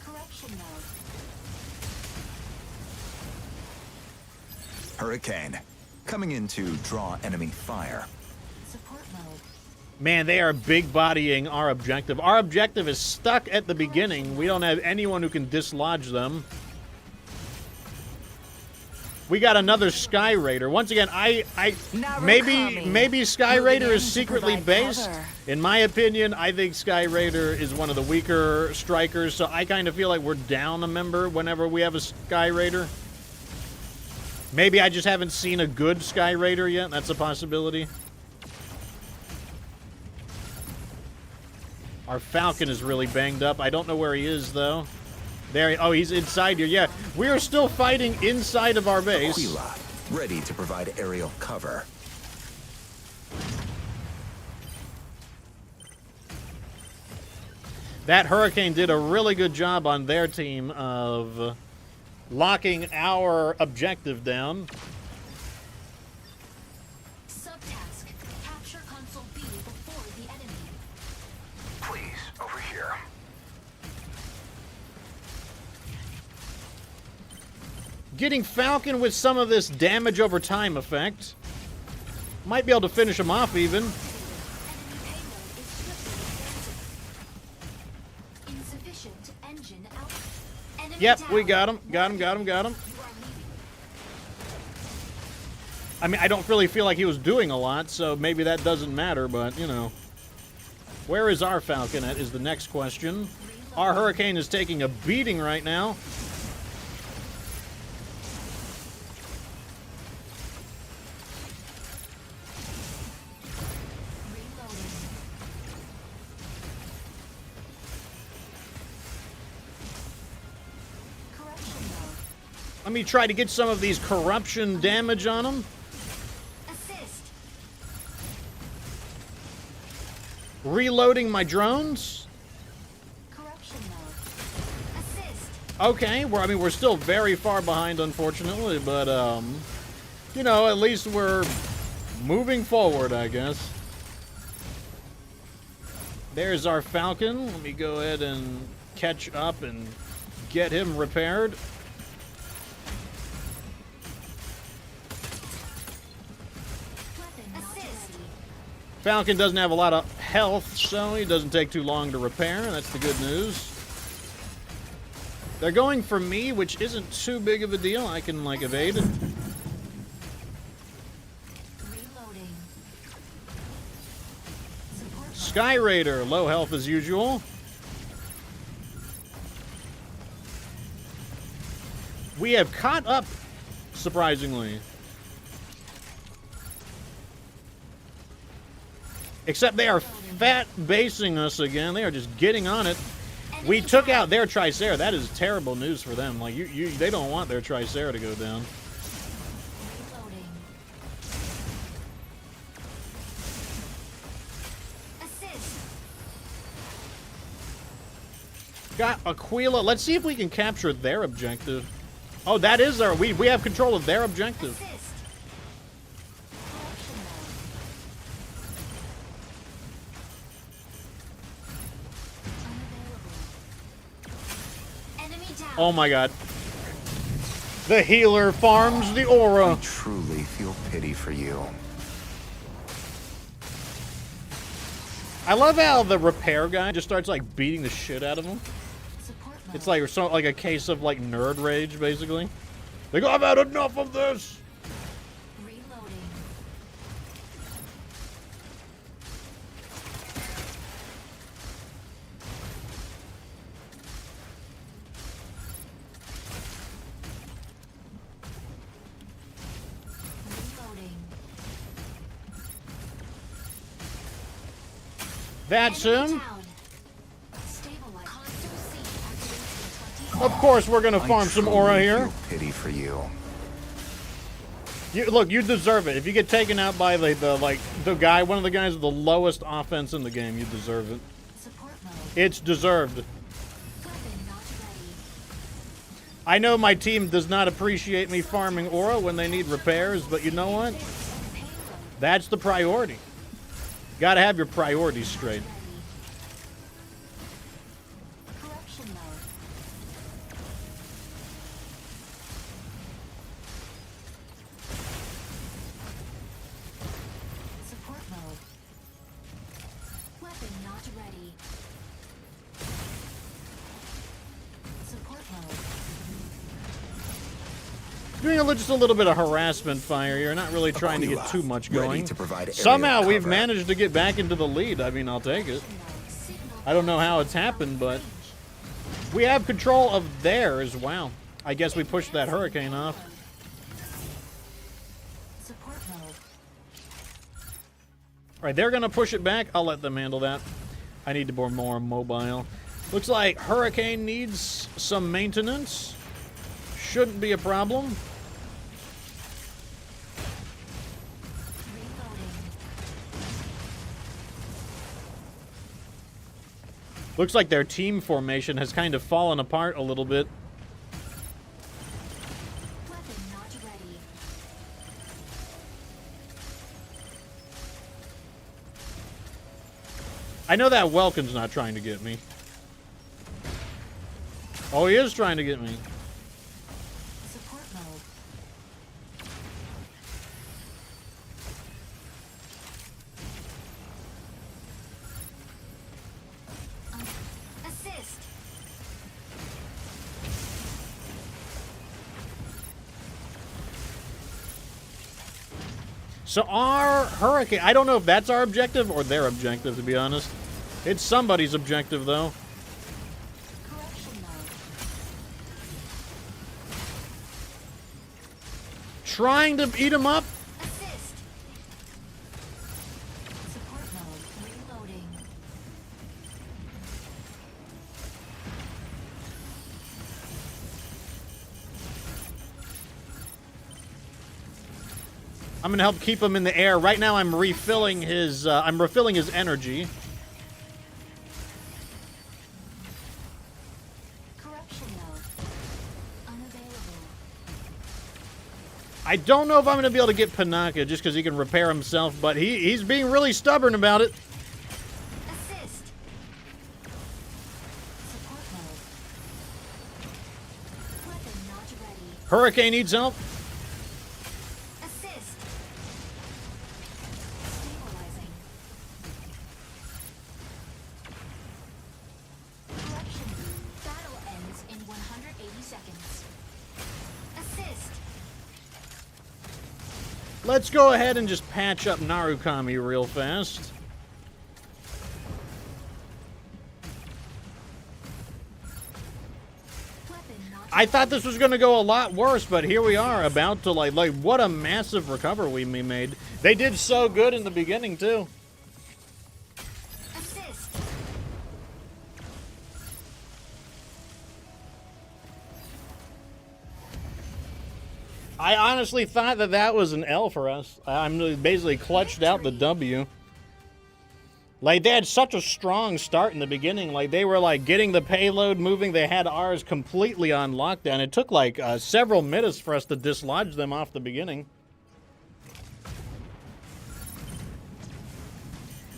Corruption mode. Hurricane, coming in to draw enemy fire. Support mode. Man, they are big bodying our objective. Our objective is stuck at the beginning. We don't have anyone who can dislodge them. We got another Sky Raider. Once again, maybe Sky Raider is secretly based. In my opinion, I think Sky Raider is one of the weaker strikers, so I kind of feel like we're down a member whenever we have a Sky Raider. Maybe I just haven't seen a good Sky Raider yet. That's a possibility. Our Falcon is really banged up. I don't know where he is, though. There. Oh, he's inside here. Yeah, we are still fighting inside of our base. Aquila, ready to provide aerial cover. That Hurricane did a really good job on their team of locking our objective down. Subtask. Capture console B before the enemy. Please, over here. Getting Falcon with some of this damage over time effect. Might be able to finish him off even. Enemy payload is swiftly advancing. Insufficient engine output. Enemy Yep, down. we got him. Got him. You are leaving. I mean, I don't really feel like he was doing a lot, so maybe that doesn't matter, but, you know. Where is our Falcon at is the next question. Our Hurricane is taking a beating right now. Reloading. Let me try to get some of these corruption damage on them. Assist. Reloading my drones. Corruption mode. Assist. Okay, we're still very far behind, unfortunately, but, you know, at least we're moving forward, I guess. There's our Falcon. Let me go ahead and catch up and get him repaired. Assist. Falcon doesn't have a lot of health, so he doesn't take too long to repair. That's the good news. They're going for me, which isn't too big of a deal. I can, like, evade. Reloading. Support Sky Raider, low health as usual. We have caught up, surprisingly. Except they are fat basing us again. They are just getting on it. We took out their Tricera. That is terrible news for them. Like they don't want their Tricera to go down. reloading. Assist. Got Aquila. Let's see if we can capture their objective. Oh, that is our. We have control of their objective. Assist. Corruption mode. Unavailable. Enemy down. Oh my god. The healer farms the aura. I truly feel pity for you. I love how the repair guy just starts like beating the shit out of him. Support mode. It's like a case of like nerd rage, basically. They go, I've had enough of this. Reloading. Reloading. That's Enemy him. down. Stabilize. Console C activates in 20 Of course, we're gonna I farm some truly aura here. feel pity for you. Look, you deserve it. If you get taken out by one of the guys with the lowest offense in the game, you deserve it. support mode. It's deserved. Weapon not ready. I know my team does not appreciate me farming aura when they need repairs, but you know what? Payload That's the priority. Gotta have your priorities straight. ready. Corruption mode. Support mode. Weapon not ready. Support mode. Doing just a little bit of harassment fire here, not really trying to get too much Ready going. to provide aerial Somehow we've cover. managed to get back into the lead. I mean, I'll take it. Signal. I don't know how it's happened, but we have control of theirs. Wow. I guess we pushed that hurricane off. Support mode. All right, they're going to push it back. I'll let them handle that. I need to be more mobile. Looks like Hurricane needs some maintenance. Shouldn't be a problem. Reloading. Looks like their team formation has kind of fallen apart a little bit. Weapon not ready. I know that Welkin's not trying to get me. Oh, he is trying to get me. Support mode. Assist. So our Hurricane, I don't know if that's our objective or their objective, to be honest. It's somebody's objective, though. Corruption mode. Trying to eat him up. Assist. Support mode. Reloading. I'm gonna help keep him in the air. Right now, I'm refilling his energy. Corruption node. Unavailable. I don't know if I'm gonna be able to get Panaka just because he can repair himself, but he's being really stubborn about it. Assist. Support mode. Weapon not ready. Hurricane needs help. Assist. Stabilizing. Corruption. Battle ends in 180 seconds. Assist. Let's go ahead and just patch up Narukami real fast. Weapon not I thought this was going to go a lot worse, but here we are, about to, like, what a massive recovery we made. They did so good in the beginning, too. assist. I honestly thought that that was an L for us. I'm basically clutched out the W. Like, they had such a strong start in the beginning. Like, they were, like, getting the payload moving. They had ours completely on lockdown. It took, like, several minutes for us to dislodge them off the beginning.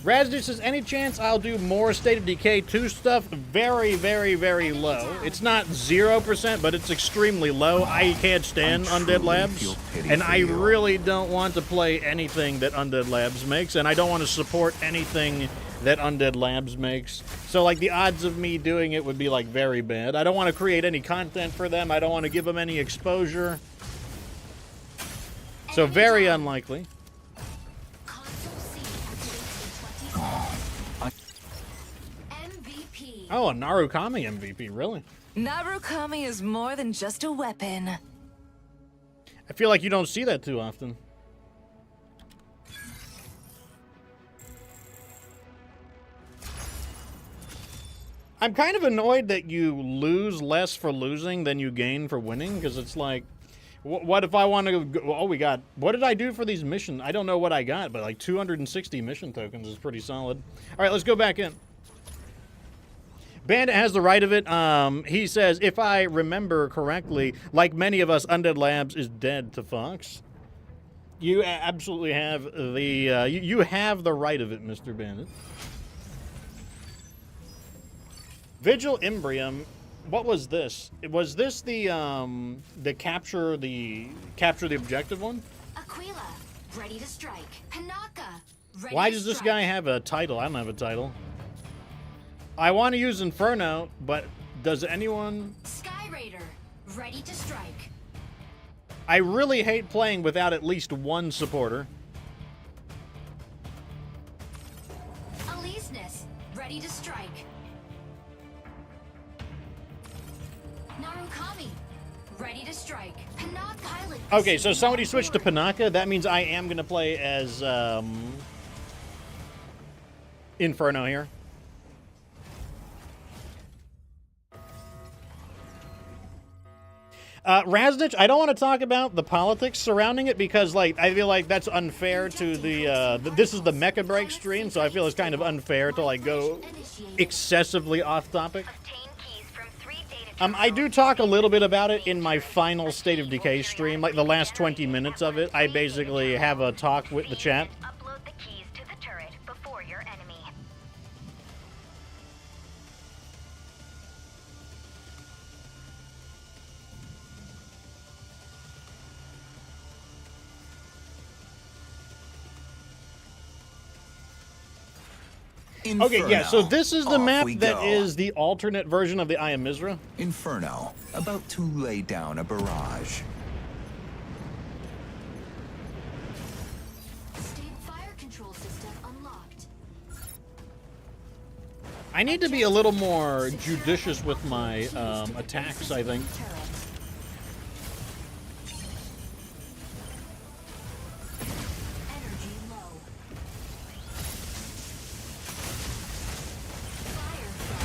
Razdich says, any chance I'll do more State of Decay 2 stuff? Very, very, very low. It's not 0%, but it's extremely low. I can't stand I Undead truly Labs, feel pity and for I you. really don't want to play anything that Undead Labs makes, and I don't want to support anything that Undead Labs makes. So, like, the odds of me doing it would be, like, very bad. I don't want to create any content for them. I don't want to give them any exposure. So, very unlikely. Console C activates in 20 seconds. MVP. Oh, a Narukami MVP, really? Narukami is more than just a weapon. I feel like you don't see that too often. I'm kind of annoyed that you lose less for losing than you gain for winning, because it's like, what if I want to go, oh, we got, what did I do for these missions? I don't know what I got, but like 260 mission tokens is pretty solid. All right, let's go back in. Bandit has the right of it. He says, if I remember correctly, like many of us, Undead Labs is dead to Fox. You absolutely have the, you have the right of it, Mr. Bandit. Vigil Imbrium, what was this? Was this the capture the objective one? Aquila, ready to strike. Panaka, ready Why to does this strike. guy have a title? I don't have a title. I want to use Inferno, but does anyone? Sky Raider, ready to strike. I really hate playing without at least one supporter. Aleseness, ready to strike. Narukami, ready to strike. Panaka pilot. Okay, so somebody switched to Panaka. That means I am going to play as Inferno here. Razdich, I don't want to talk about the politics surrounding it because, like, I feel like that's unfair to the, this is the Mecha Break stream, so I feel it's kind of unfair to, like, go excessively off topic. Obtain keys from 3 data I do talk a little bit about it in my final State of Decay stream, like the last 20 minutes of it. I basically have a talk with the chat. Upload the keys to the turret before your enemy. Okay, yeah, so this is the Off map we that go. is the alternate version of the Eye of Mizra. Inferno, about to lay down a barrage. State fire control system unlocked. I need to be a little more judicious with my attacks, I think. Turret. Energy low. Fire from front.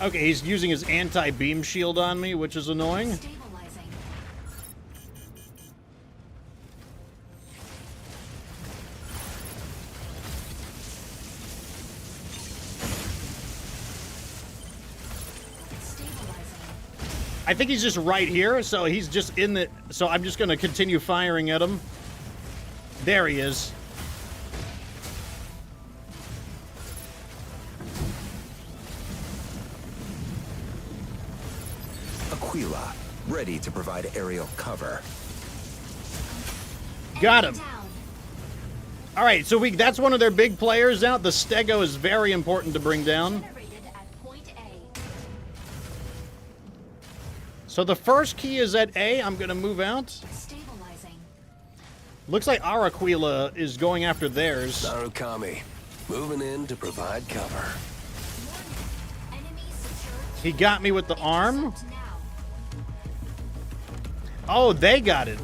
Okay, he's using his anti-beam shield on me, which is annoying. Stabilizing. Stabilizing. I think he's just right here, so he's just in the... So I'm just going to continue firing at him. There he is. Aquila, ready to provide aerial cover. Got him. Down. All right, so that's one of their big players out. The Stego is very important to bring down. Generated at point A. So the first key is at A. I'm going to move out. Stabilizing. Looks like our Aquila is going after theirs. Narukami, moving in to provide cover. Enemy secured. He got me with the arm. Intercept now. Oh, they got it.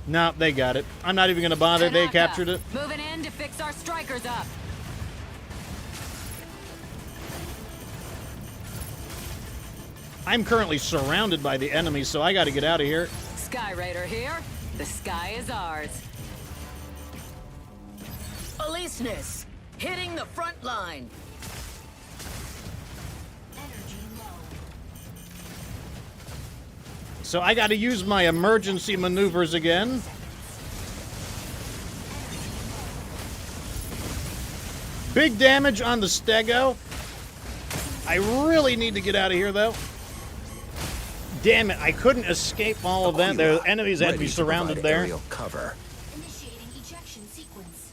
No, they got it. I'm not even going to bother. They Tanaka, captured it. Moving in to fix our strikers up. I'm currently surrounded by the enemy, so I got to get out of here. Sky Raider here. The sky is ours. Aleseness, hitting the front line. Energy low. So I got to use my emergency maneuvers again. Big damage on the Stego. I really need to get out of here, though. Damn it, I couldn't escape all of that. The enemies had to be Ready to surrounded provide there. aerial cover. Initiating ejection sequence.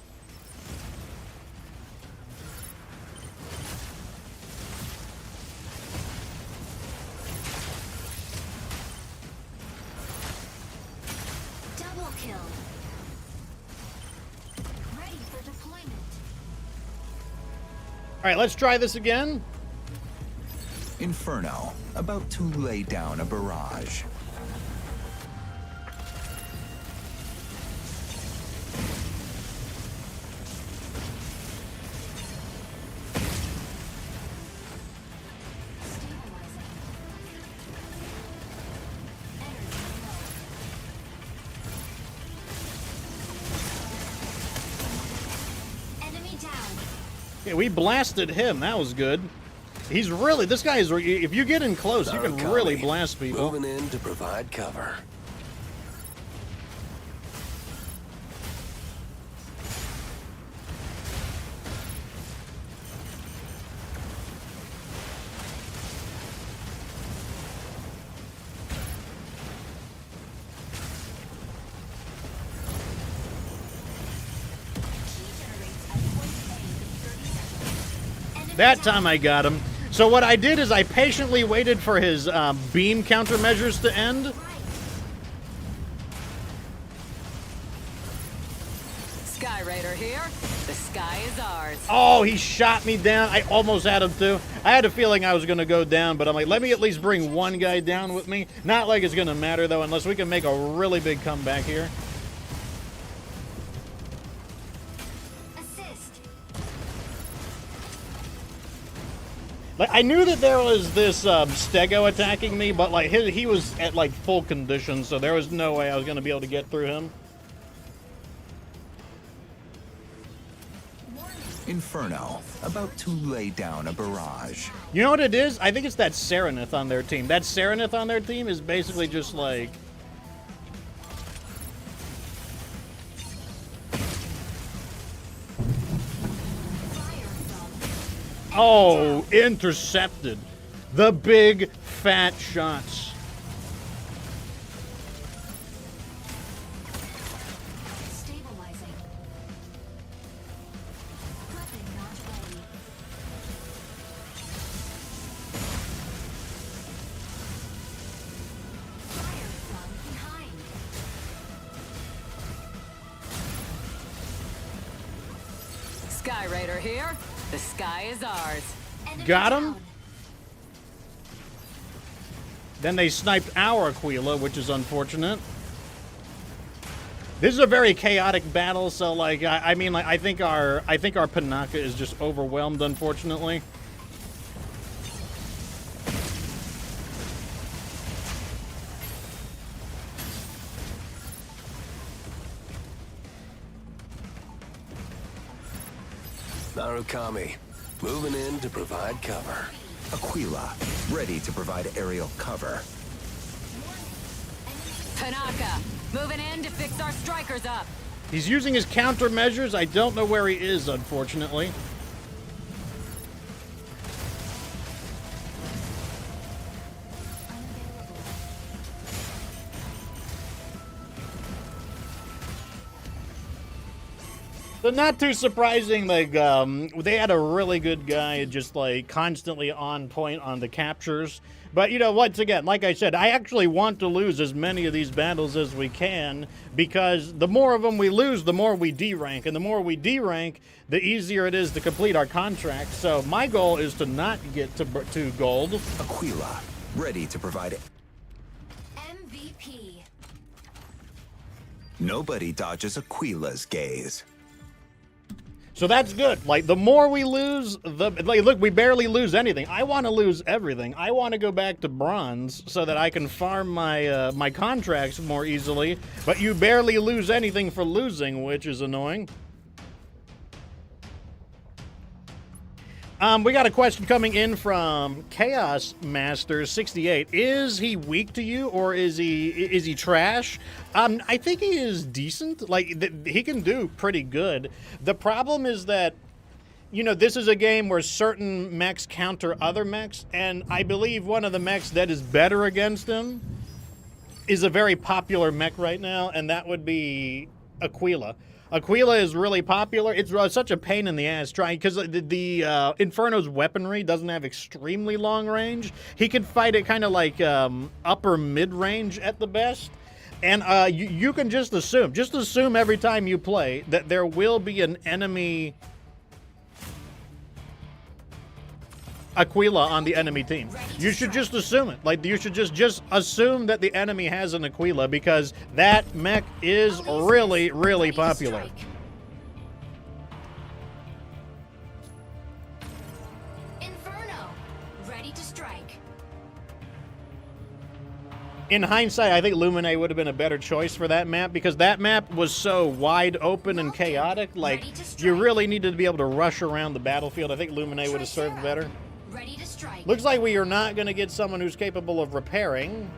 Double kill. Ready for deployment. All right, let's try this again. Inferno, about to lay down a barrage. Stabilizing. Energy low. Enemy down. Yeah, we blasted him. That was good. He's really, this guy is, if you get in close, you can really Narukami, blast people. Moving in to provide cover. Key generates at point A in 30 seconds. Enemy That down. time I got him. So what I did is I patiently waited for his beam countermeasures to end. Right. Sky Raider here. The sky is ours. Oh, he shot me down. I almost had him too. I had a feeling I was going to go down, but I'm like, let me at least bring one guy down with me. Not like it's going to matter, though, unless we can make a really big comeback here. Assist. Like, I knew that there was this Stego attacking me, but like he was at like full condition, so there was no way I was going to be able to get through him. Inferno, about to lay down a barrage. You know what it is? I think it's that Serenith on their team. That Serenith on their team is basically just like... Oh, intercepted. The big fat shots. Stabilizing. Weapon not ready. Fire from behind. Sky Raider here. The sky is ours. Enemy Got him? down. Then they sniped our Aquila, which is unfortunate. This is a very chaotic battle, so like I mean like I think our Panaka is just overwhelmed, unfortunately. Narukami, moving in to provide cover. Aquila, ready to provide aerial cover. Panaka, moving in to fix our strikers up. He's using his countermeasures. I don't know where he is, unfortunately. So not too surprising, like, they had a really good guy just, like, constantly on point on the captures. But, you know, once again, like I said, I actually want to lose as many of these battles as we can, because the more of them we lose, the more we D-rank. And the more we D-rank, the easier it is to complete our contract. So my goal is to not get to gold. Aquila, ready to provide... MVP. Nobody dodges Aquila's gaze. So that's good. Like, the more we lose, like, look, we barely lose anything. I want to lose everything. I want to go back to bronze so that I can farm my my contracts more easily. But you barely lose anything for losing, which is annoying. We got a question coming in from Chaos Master 68. Is he weak to you, or is he trash? I think he is decent. Like, he can do pretty good. The problem is that, you know, this is a game where certain mechs counter other mechs, and I believe one of the mechs that is better against him is a very popular mech right now, and that would be Aquila. Aquila is really popular. It's such a pain in the ass trying, because the Inferno's weaponry doesn't have extremely long range. He can fight it kind of like upper mid-range at the best. And you can just assume every time you play that there will be an enemy Aquila on the enemy team. You should just assume it. Like, you should just assume that the enemy has an Aquila, because that mech is really, really popular. Inferno, ready to strike. In hindsight, I think Lumine would have been a better choice for that map, because that map was so wide open and chaotic. Like, you really needed to be able to rush around the battlefield. I think Lumine would have served better. Ready to strike. Looks like we are not going to get someone who's capable of repairing.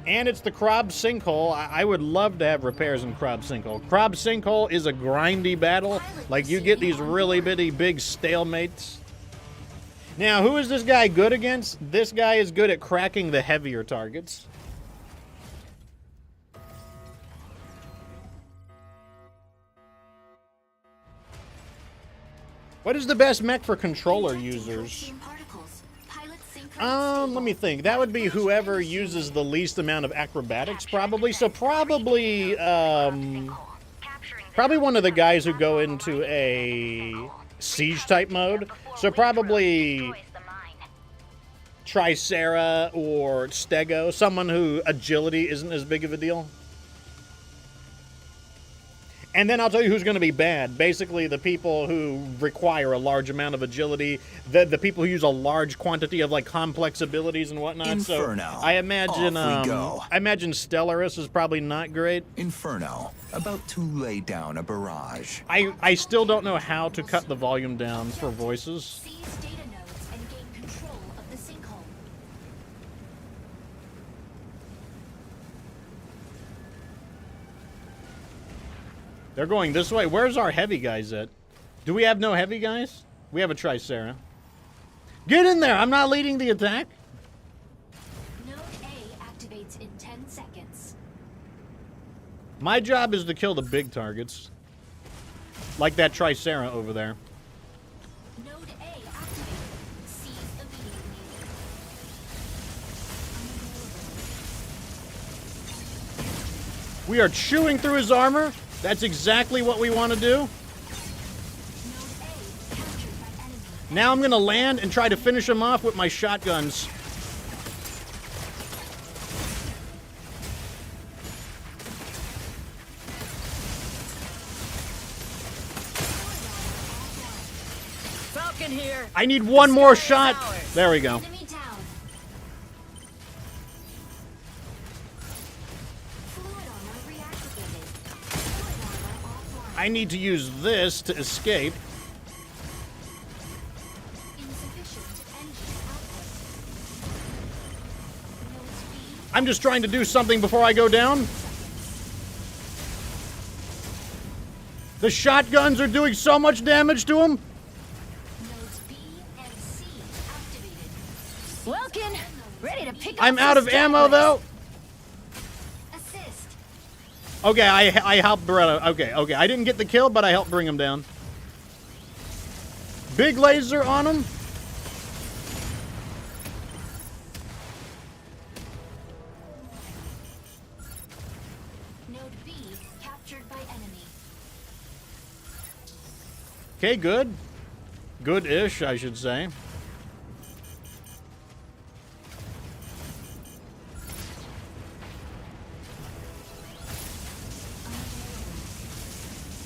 And it's the Krob Sinkhole. I would love to have repairs in Krob Sinkhole. Krob Sinkhole is a grindy battle. Like, you get these really big stalemates. Now, who is this guy good against? This guy is good at cracking the heavier targets. What is the best mech for controller users? Let me think. That would be whoever uses the least amount of acrobatics, probably. So probably one of the guys who go into a siege type mode. So probably Tricera or Stego, someone who agility isn't as big of a deal. And then I'll tell you who's going to be bad. Basically, the people who require a large amount of agility, the people who use a large quantity of, like, complex abilities and whatnot. Inferno. So I imagine, I imagine Stellaris is probably not great. Inferno, about to lay down a barrage. I still don't know how to cut the volume down for voices. Seize data nodes and gain control of the sinkhole. They're going this way. Where's our heavy guys at? Do we have no heavy guys? We have a Tricera. Get in there! I'm not leading the attack. Node A activates in 10 seconds. My job is to kill the big targets. Like that Tricera over there. Node A activated. Seize immediately. We are chewing through his armor. That's exactly what we want to do. Node A captured by enemy. Now I'm going to land and try to finish him off with my shotguns. in here. I need one more shot. Ours. There we go. Enemy down. Fluid armor reactivated. Fluid armor offline. I need to use this to escape. Insufficient engine output. No speed. I'm just trying to do something before I go down. The shotguns are doing so much damage to him. Nodes B and C activated. Welkin, ready to pick up I'm out some of ammo, stragglers. though. Assist. Okay, I helped Beretta. Okay. I didn't get the kill, but I helped bring him down. Big laser on him. Node B captured by enemy. Okay, good. Good-ish, I should say.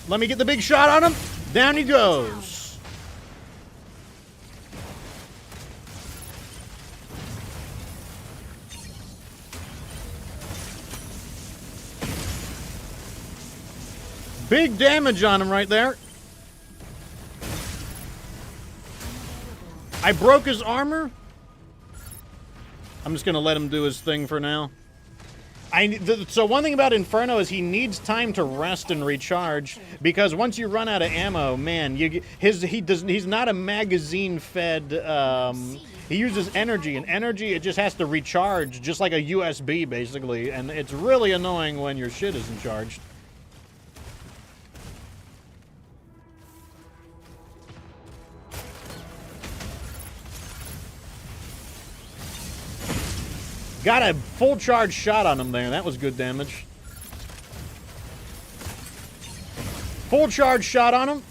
Let me get the big shot on him. Down he goes. Big damage on him right there. I broke his armor. I'm just gonna let him do his thing for now. So one thing about Inferno is he needs time to rest and recharge, because once you run out of ammo, man, he's not a magazine-fed. He uses energy, and energy, it just has to recharge, just like a USB, basically, and it's really annoying when your shit isn't charged. Got a full charge shot on him there. That was good damage. Full charge shot on him.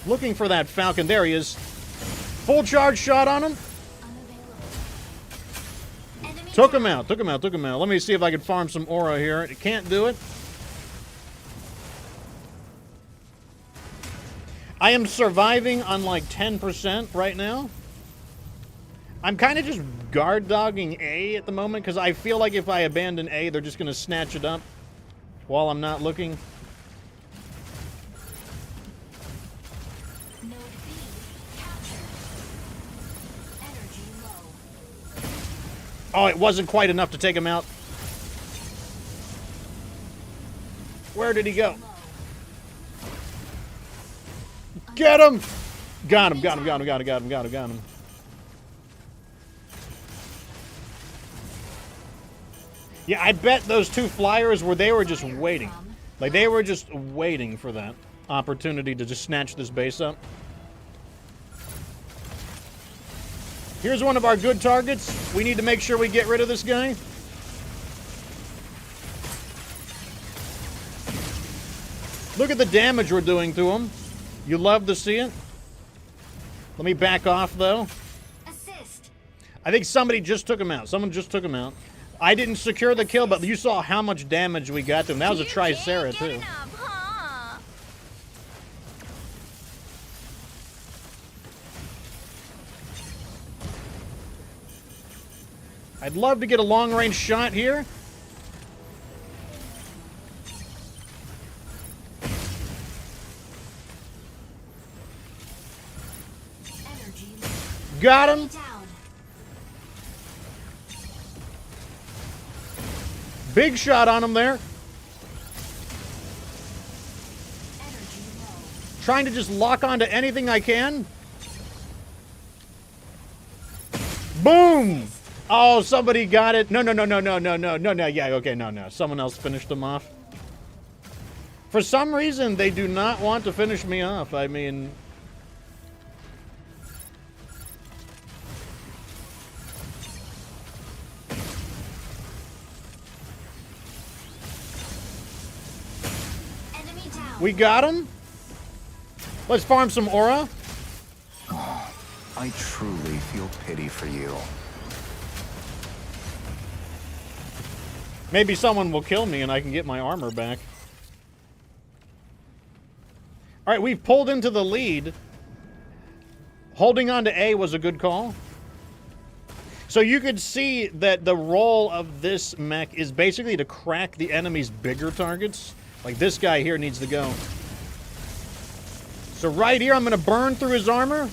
Looking for that Falcon. There he is. Full charge shot on him. Enemy Took him out. Let me see if I can farm some aura here. Can't do it. I am surviving on like 10% right now. I'm kind of just guard dogging A at the moment, because I feel like if I abandon A, they're just going to snatch it up while I'm not looking. Node B captured. Energy low. Oh, it wasn't quite enough to take him out. Where did he go? Get him! Got him. Yeah, I bet those two flyers were just waiting. Like, they were just waiting for that opportunity to just snatch this base up. Here's one of our good targets. We need to make sure we get rid of this guy. Look at the damage we're doing to him. You love to see it. Let me back off, though. Assist. I think somebody just took him out. Someone just took him out. I didn't secure the kill, but you saw how much damage we got to him. That was a Tricera, too. I'd love to get a long-range shot here. Energy Got him. down. Big shot on him there. Energy low. Trying to just lock onto anything I can. Boom! Oh, somebody got it. No. Yeah, okay, no. Someone else finished him off. For some reason, they do not want to finish me off. I mean... Enemy down. We got him. Let's farm some aura. I truly feel pity for you. Maybe someone will kill me and I can get my armor back. All right, we've pulled into the lead. Holding on to A was a good call. So you could see that the role of this mech is basically to crack the enemy's bigger targets. Like this guy here needs to go. So right here, I'm going to burn through his armor.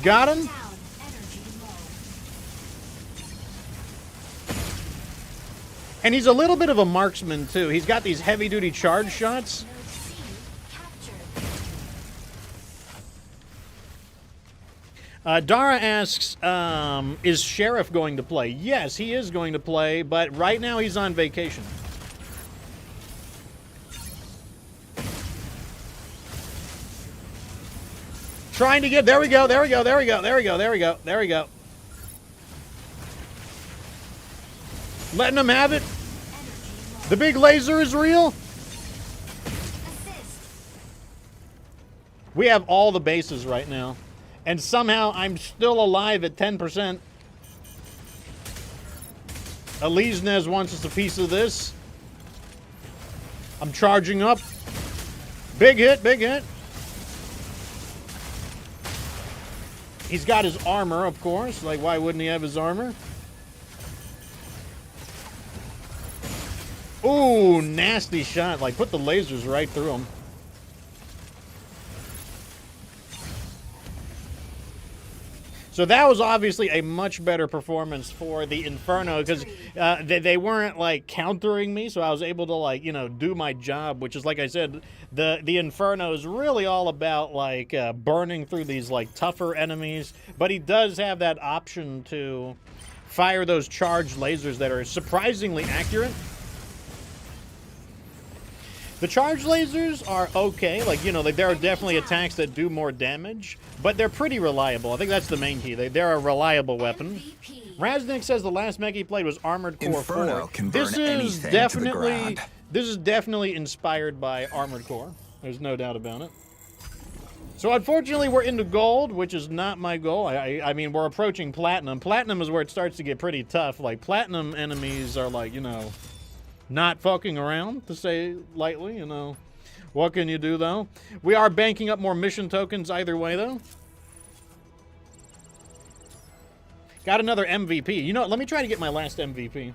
Got him. And he's a little bit of a marksman, too. He's got these heavy-duty charge shots. Dara asks, is Sheriff going to play? Yes, he is going to play, but right now he's on vacation. Trying to get... There we go, there we go, there we go, there we go, there we go, there we go. Letting him have it. The big laser is real. We have all the bases right now. And somehow I'm still alive at 10%. Eliznes wants us a piece of this. I'm charging up. Big hit, big hit. He's got his armor, of course. Like, why wouldn't he have his armor? Ooh, nasty shot. Like, put the lasers right through him. So that was obviously a much better performance for the Inferno because they weren't, like, countering me, so I was able to, like, you know, do my job, which is, like I said, the Inferno is really all about, like, burning through these, like, tougher enemies, but he does have that option to fire those charged lasers that are surprisingly accurate. The charge lasers are okay. Like, you know, like, there are definitely attacks that do more damage, but they're pretty reliable. I think that's the main key. They're a reliable weapon. Raznik says the last mech he played was Armored Core Inferno 4. can burn anything to the ground. This is definitely inspired by Armored Core. There's no doubt about it. So unfortunately, we're into gold, which is not my goal. I mean, we're approaching platinum. Platinum is where it starts to get pretty tough. Like, platinum enemies are like, you know, not fucking around, to say lightly, you know. What can you do, though? We are banking up more mission tokens either way, though. Got another MVP. You know what? Let me try to get my last MVP.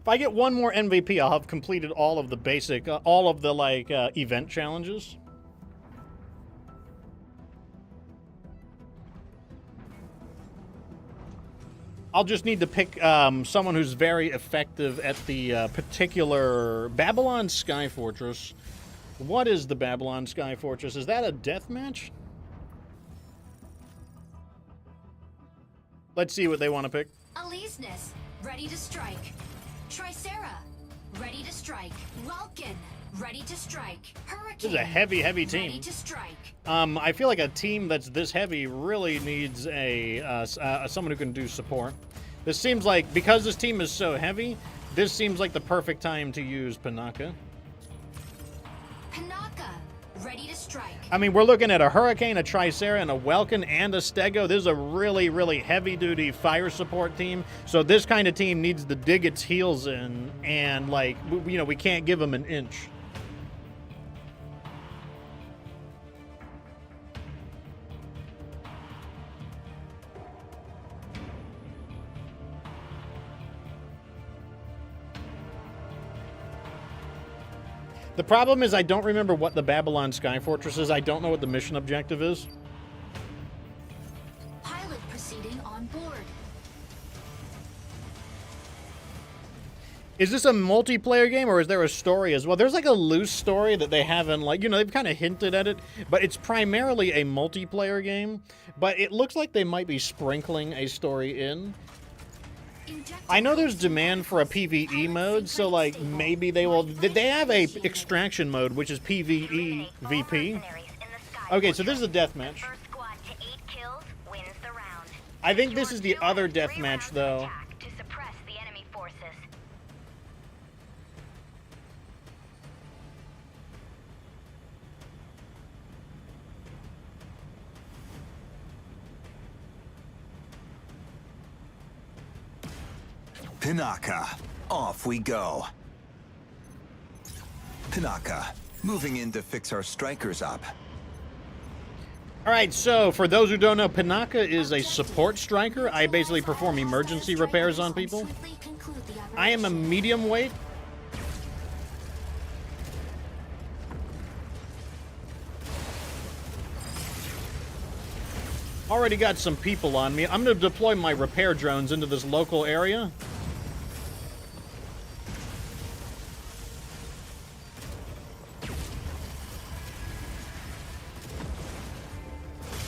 If I get one more MVP, I'll have completed all of the basic, all of the, like, event challenges. I'll just need to pick someone who's very effective at the particular Babylon Sky Fortress. What is the Babylon Sky Fortress? Is that a death match? Let's see what they want to pick. Eliznes, ready to strike. Tricera, ready to strike. Welkin, ready to strike. Hurricane. This is a heavy, heavy team. Ready to strike. I feel like a team that's this heavy really needs a someone who can do support. This seems like, because this team is so heavy, this seems like the perfect time to use Panaka. Panaka, ready to strike. I mean, we're looking at a Hurricane, a Tricera, and a Welkin, and a Stego. This is a really, really heavy-duty fire support team. So this kind of team needs to dig its heels in, and, like, you know, we can't give them an inch. The problem is I don't remember what the Babylon Sky Fortress is. I don't know what the mission objective is. Pilot proceeding on board. Is this a multiplayer game, or is there a story as well? There's like a loose story that they haven't, like, you know, they've kind of hinted at it, but it's primarily a multiplayer game. But it looks like they might be sprinkling a story in. I know there's demand for a PvE mode, so, like, maybe they will... They have a extraction mode, which is PvE VP. Okay, so this is a deathmatch. I think this is the other deathmatch, though. Pinaka, off we go. Pinaka, moving in to fix our strikers up. All right, so for those who don't know, Pinaka is a support striker. I basically perform emergency repairs on people. I am a medium weight. Already got some people on me. I'm going to deploy my repair drones into this local area.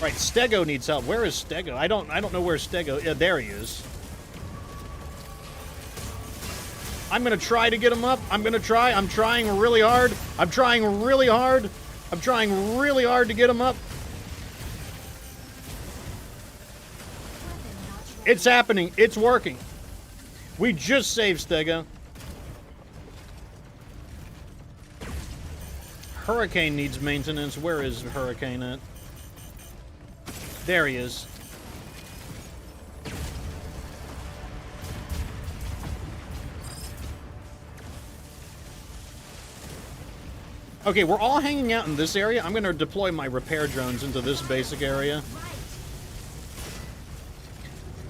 Right, Stego needs help. Where is Stego? I don't know where Stego. Yeah, there he is. I'm gonna try to get him up. I'm trying really hard. I'm trying really hard to get him up. It's happening. It's working. We just saved Stego. Hurricane needs maintenance. Where is Hurricane at? There he is. Okay, we're all hanging out in this area. I'm going to deploy my repair drones into this basic area.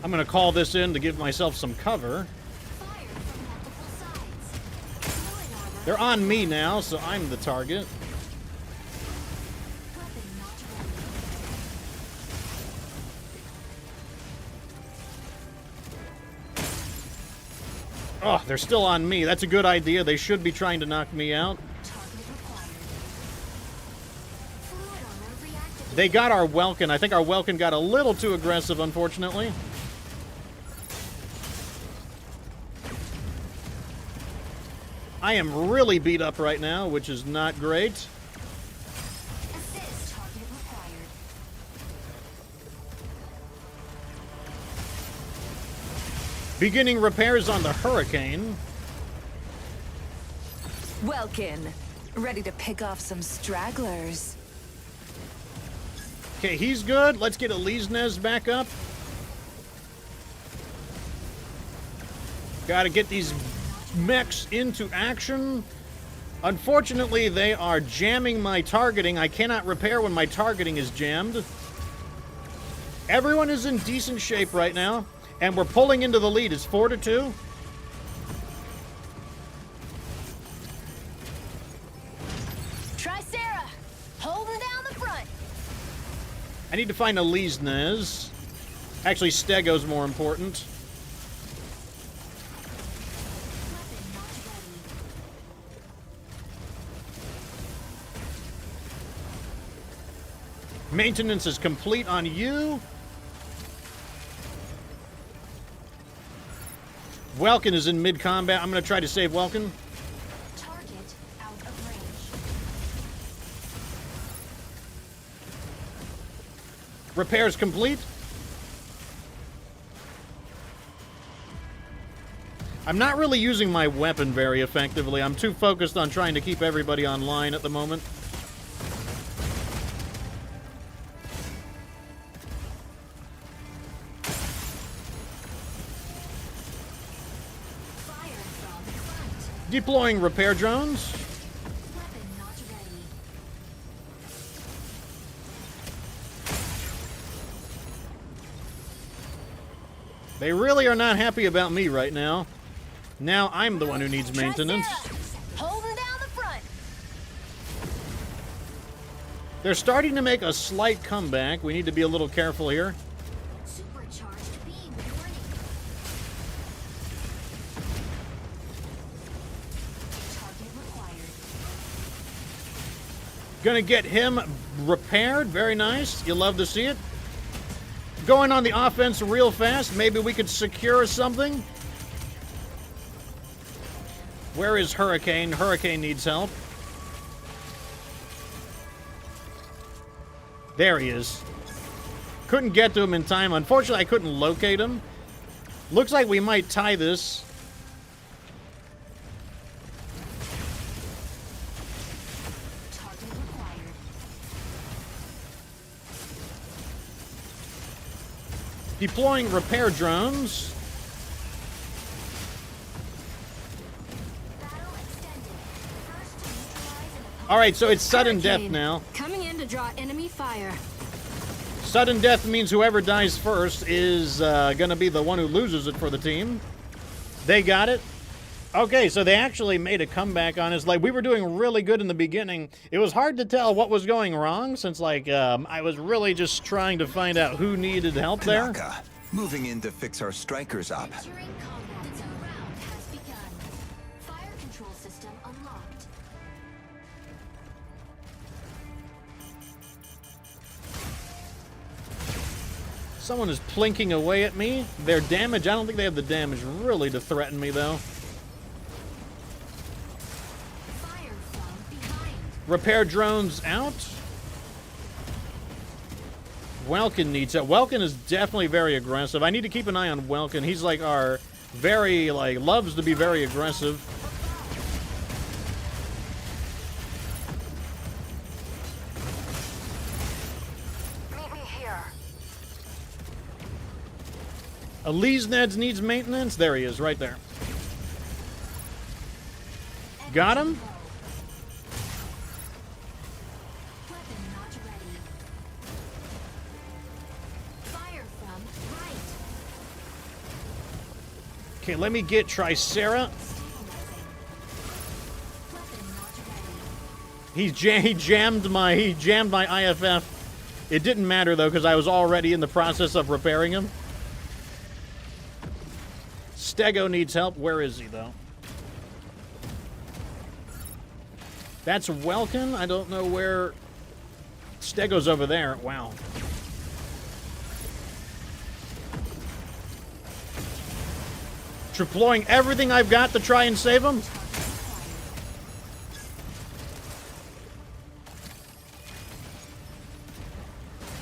I'm going to call this in to give myself some cover. They're on me now, so I'm the target. Oh, they're still on me. That's a good idea. They should be trying to knock me out. They got our Welkin. I think our Welkin got a little too aggressive, unfortunately. I am really beat up right now, which is not great. Beginning repairs on the Hurricane. Welkin, ready to pick off some stragglers. Okay, he's good. Let's get Eliznes back up. Gotta get these mechs into action. Unfortunately, they are jamming my targeting. I cannot repair when my targeting is jammed. Everyone is in decent shape right now. And we're pulling into the lead. It's 4-2. Tricera, holding down the front. I need to find Eliznes. Actually, Stego's more important. Maintenance is complete on you. Welkin is in mid-combat. I'm going to try to save Welkin. Target out of range. Repairs complete. I'm not really using my weapon very effectively. I'm too focused on trying to keep everybody online at the moment. Deploying repair drones. Weapon not ready. They really are not happy about me right now. Now I'm the one who needs maintenance. Holding down the front. They're starting to make a slight comeback. We need to be a little careful here. Supercharged beam warning. Target required. Gonna get him repaired. Very nice. You love to see it. Going on the offense real fast. Maybe we could secure something. Where is Hurricane? Hurricane needs help. There he is. Couldn't get to him in time. Unfortunately, I couldn't locate him. Looks like we might tie this. Target required. Deploying repair drones. All right, so it's sudden death Hurricane, now. coming in to draw enemy fire. Sudden death means whoever dies first is going to be the one who loses it for the team. They got it. Okay, so they actually made a comeback on us. Like, we were doing really good in the beginning. It was hard to tell what was going wrong since, like, I was really just trying to find out who needed help there. Tanaka, moving in to fix our strikers up. Entering combat. The round has begun. Fire control system unlocked. Someone is plinking away at me. Their damage, I don't think they have the damage really to threaten me, though. Fire from behind. Repair drones out. Welkin needs it. Welkin is definitely very aggressive. I need to keep an eye on Welkin. He's like our very, like, loves to be very aggressive. Meet me here. Elise Neds needs maintenance. There he is, right there. Got him? Weapon not ready. Fire from right. Okay, let me get Tricera. Stabilizing. Weapon not ready. He jammed my IFF. It didn't matter though because I was already in the process of repairing him. Stego needs help. Where is he though? That's Welkin. I don't know where. Stego's over there. Wow. Deploying everything I've got to try and save him.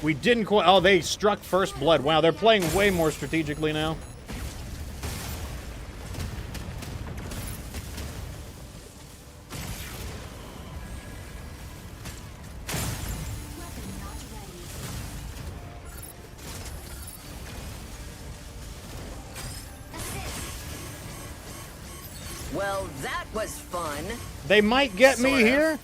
We didn't quite. Oh, they struck first blood. Wow, they're playing way more strategically now. Weapon not ready. Assist. Well, that was fun. They might get me Sort of. here.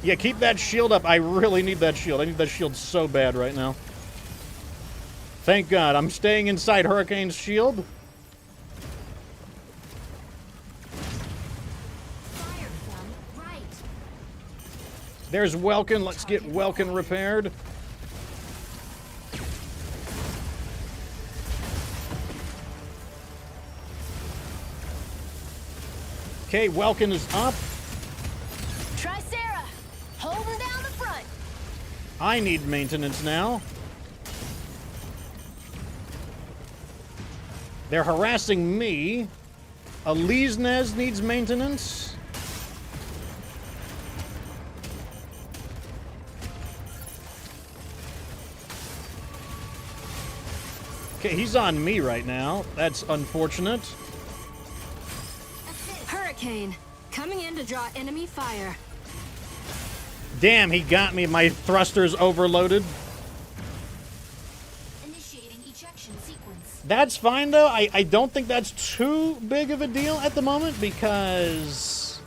Yeah, keep that shield up. I really need that shield. I need that shield so bad right now. Thank God. I'm staying inside Hurricane's shield. Fire from right. There's Welkin. Let's get Welkin repaired. Okay, Welkin is up. Tricera, holding down the front. I need maintenance now. They're harassing me. Aliznes needs maintenance. Okay, he's on me right now. That's unfortunate. Hurricane, coming in to draw enemy fire. Damn, he got me. My thruster's overloaded. Initiating ejection sequence. That's fine, though. I don't think that's too big of a deal at the moment because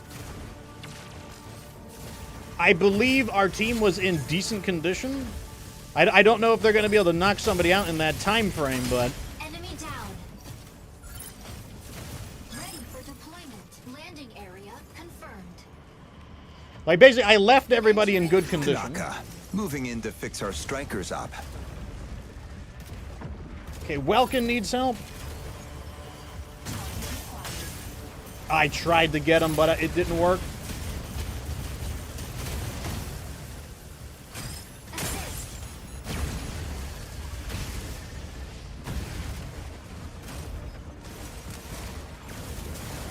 I believe our team was in decent condition. I don't know if they're going to be able to knock somebody out in that time frame, but Enemy down. Ready for deployment. Landing area confirmed. like basically I left everybody in good condition. Tanaka, moving in to fix our strikers up. Okay, Welkin needs help. I tried to get him, but it didn't work. Assist.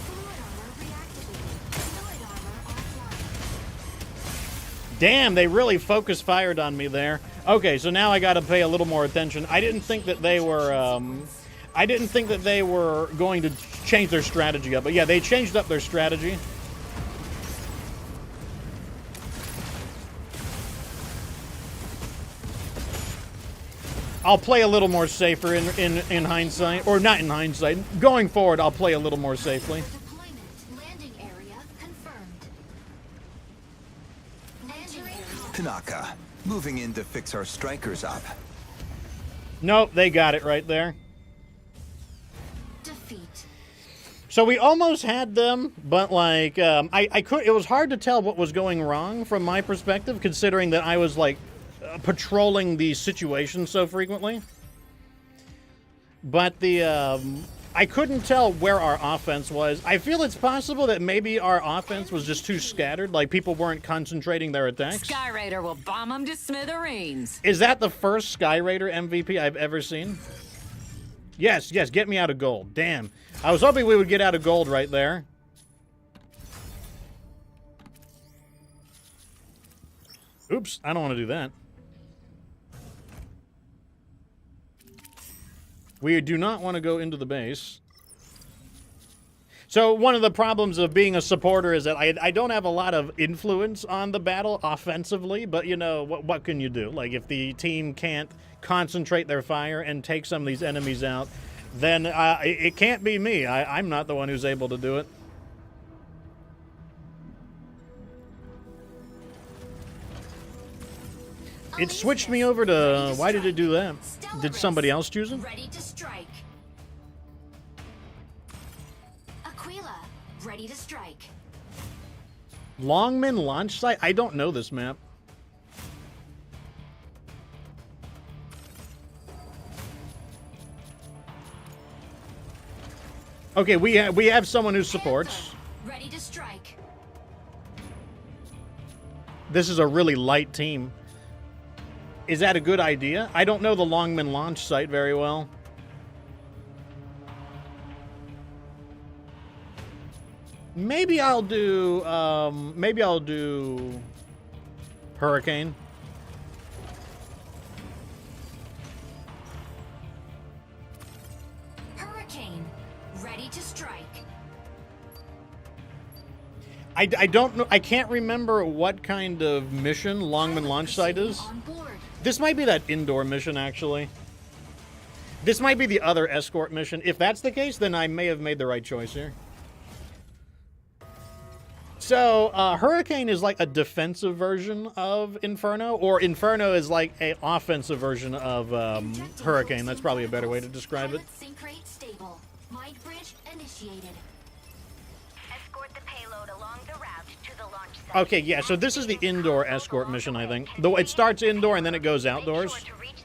Fluid armor reactivated. Fluid armor offline. Damn, they really focus fired on me there. Okay, so now I got to pay a little more attention. I didn't think that they were going to change their strategy up, but yeah, they changed up their strategy. I'll play a little more safer in hindsight, or not in hindsight. Going forward, I'll play a little more safely. Deployment. Landing area confirmed. Tanaka, moving in to fix our strikers up. Nope, they got it right there. Defeat. So we almost had them, but like I could. It was hard to tell what was going wrong from my perspective, considering that I was like patrolling the situation so frequently. But I couldn't tell where our offense was. I feel it's possible that maybe our offense was just too scattered, like people weren't concentrating their attacks. Sky Raider will bomb them to smithereens. Is that the first Sky Raider MVP I've ever seen? Yes, yes, get me out of gold. Damn. I was hoping we would get out of gold right there. Oops, I don't want to do that. We do not want to go into the base. So one of the problems of being a supporter is that I don't have a lot of influence on the battle offensively, but you know, what can you do? Like if the team can't concentrate their fire and take some of these enemies out, then it can't be me. I'm not the one who's able to do it. It switched me over to... Why did it do that? Did somebody else choose it? Ready to strike. Aquila, ready to strike. Longman launch site? I don't know this map. Okay, we have someone who supports. Ready to strike. This is a really light team. Is that a good idea? I don't know the Longman launch site very well. Maybe I'll do Hurricane. Hurricane, ready to strike. I don't know. I can't remember what kind of mission Longman launch site is. On board. This might be that indoor mission, actually. This might be the other escort mission. If that's the case, then I may have made the right choice here. So, Hurricane is like a defensive version of Inferno, or Inferno is like an offensive version of Hurricane. That's probably a better way to describe it. Pilot sync rate stable. Mind bridge initiated. Escort the payload along the route to the launch site. Okay, yeah, so this is the indoor escort mission, I think. Though it starts indoor and then it goes outdoors. Make sure to reach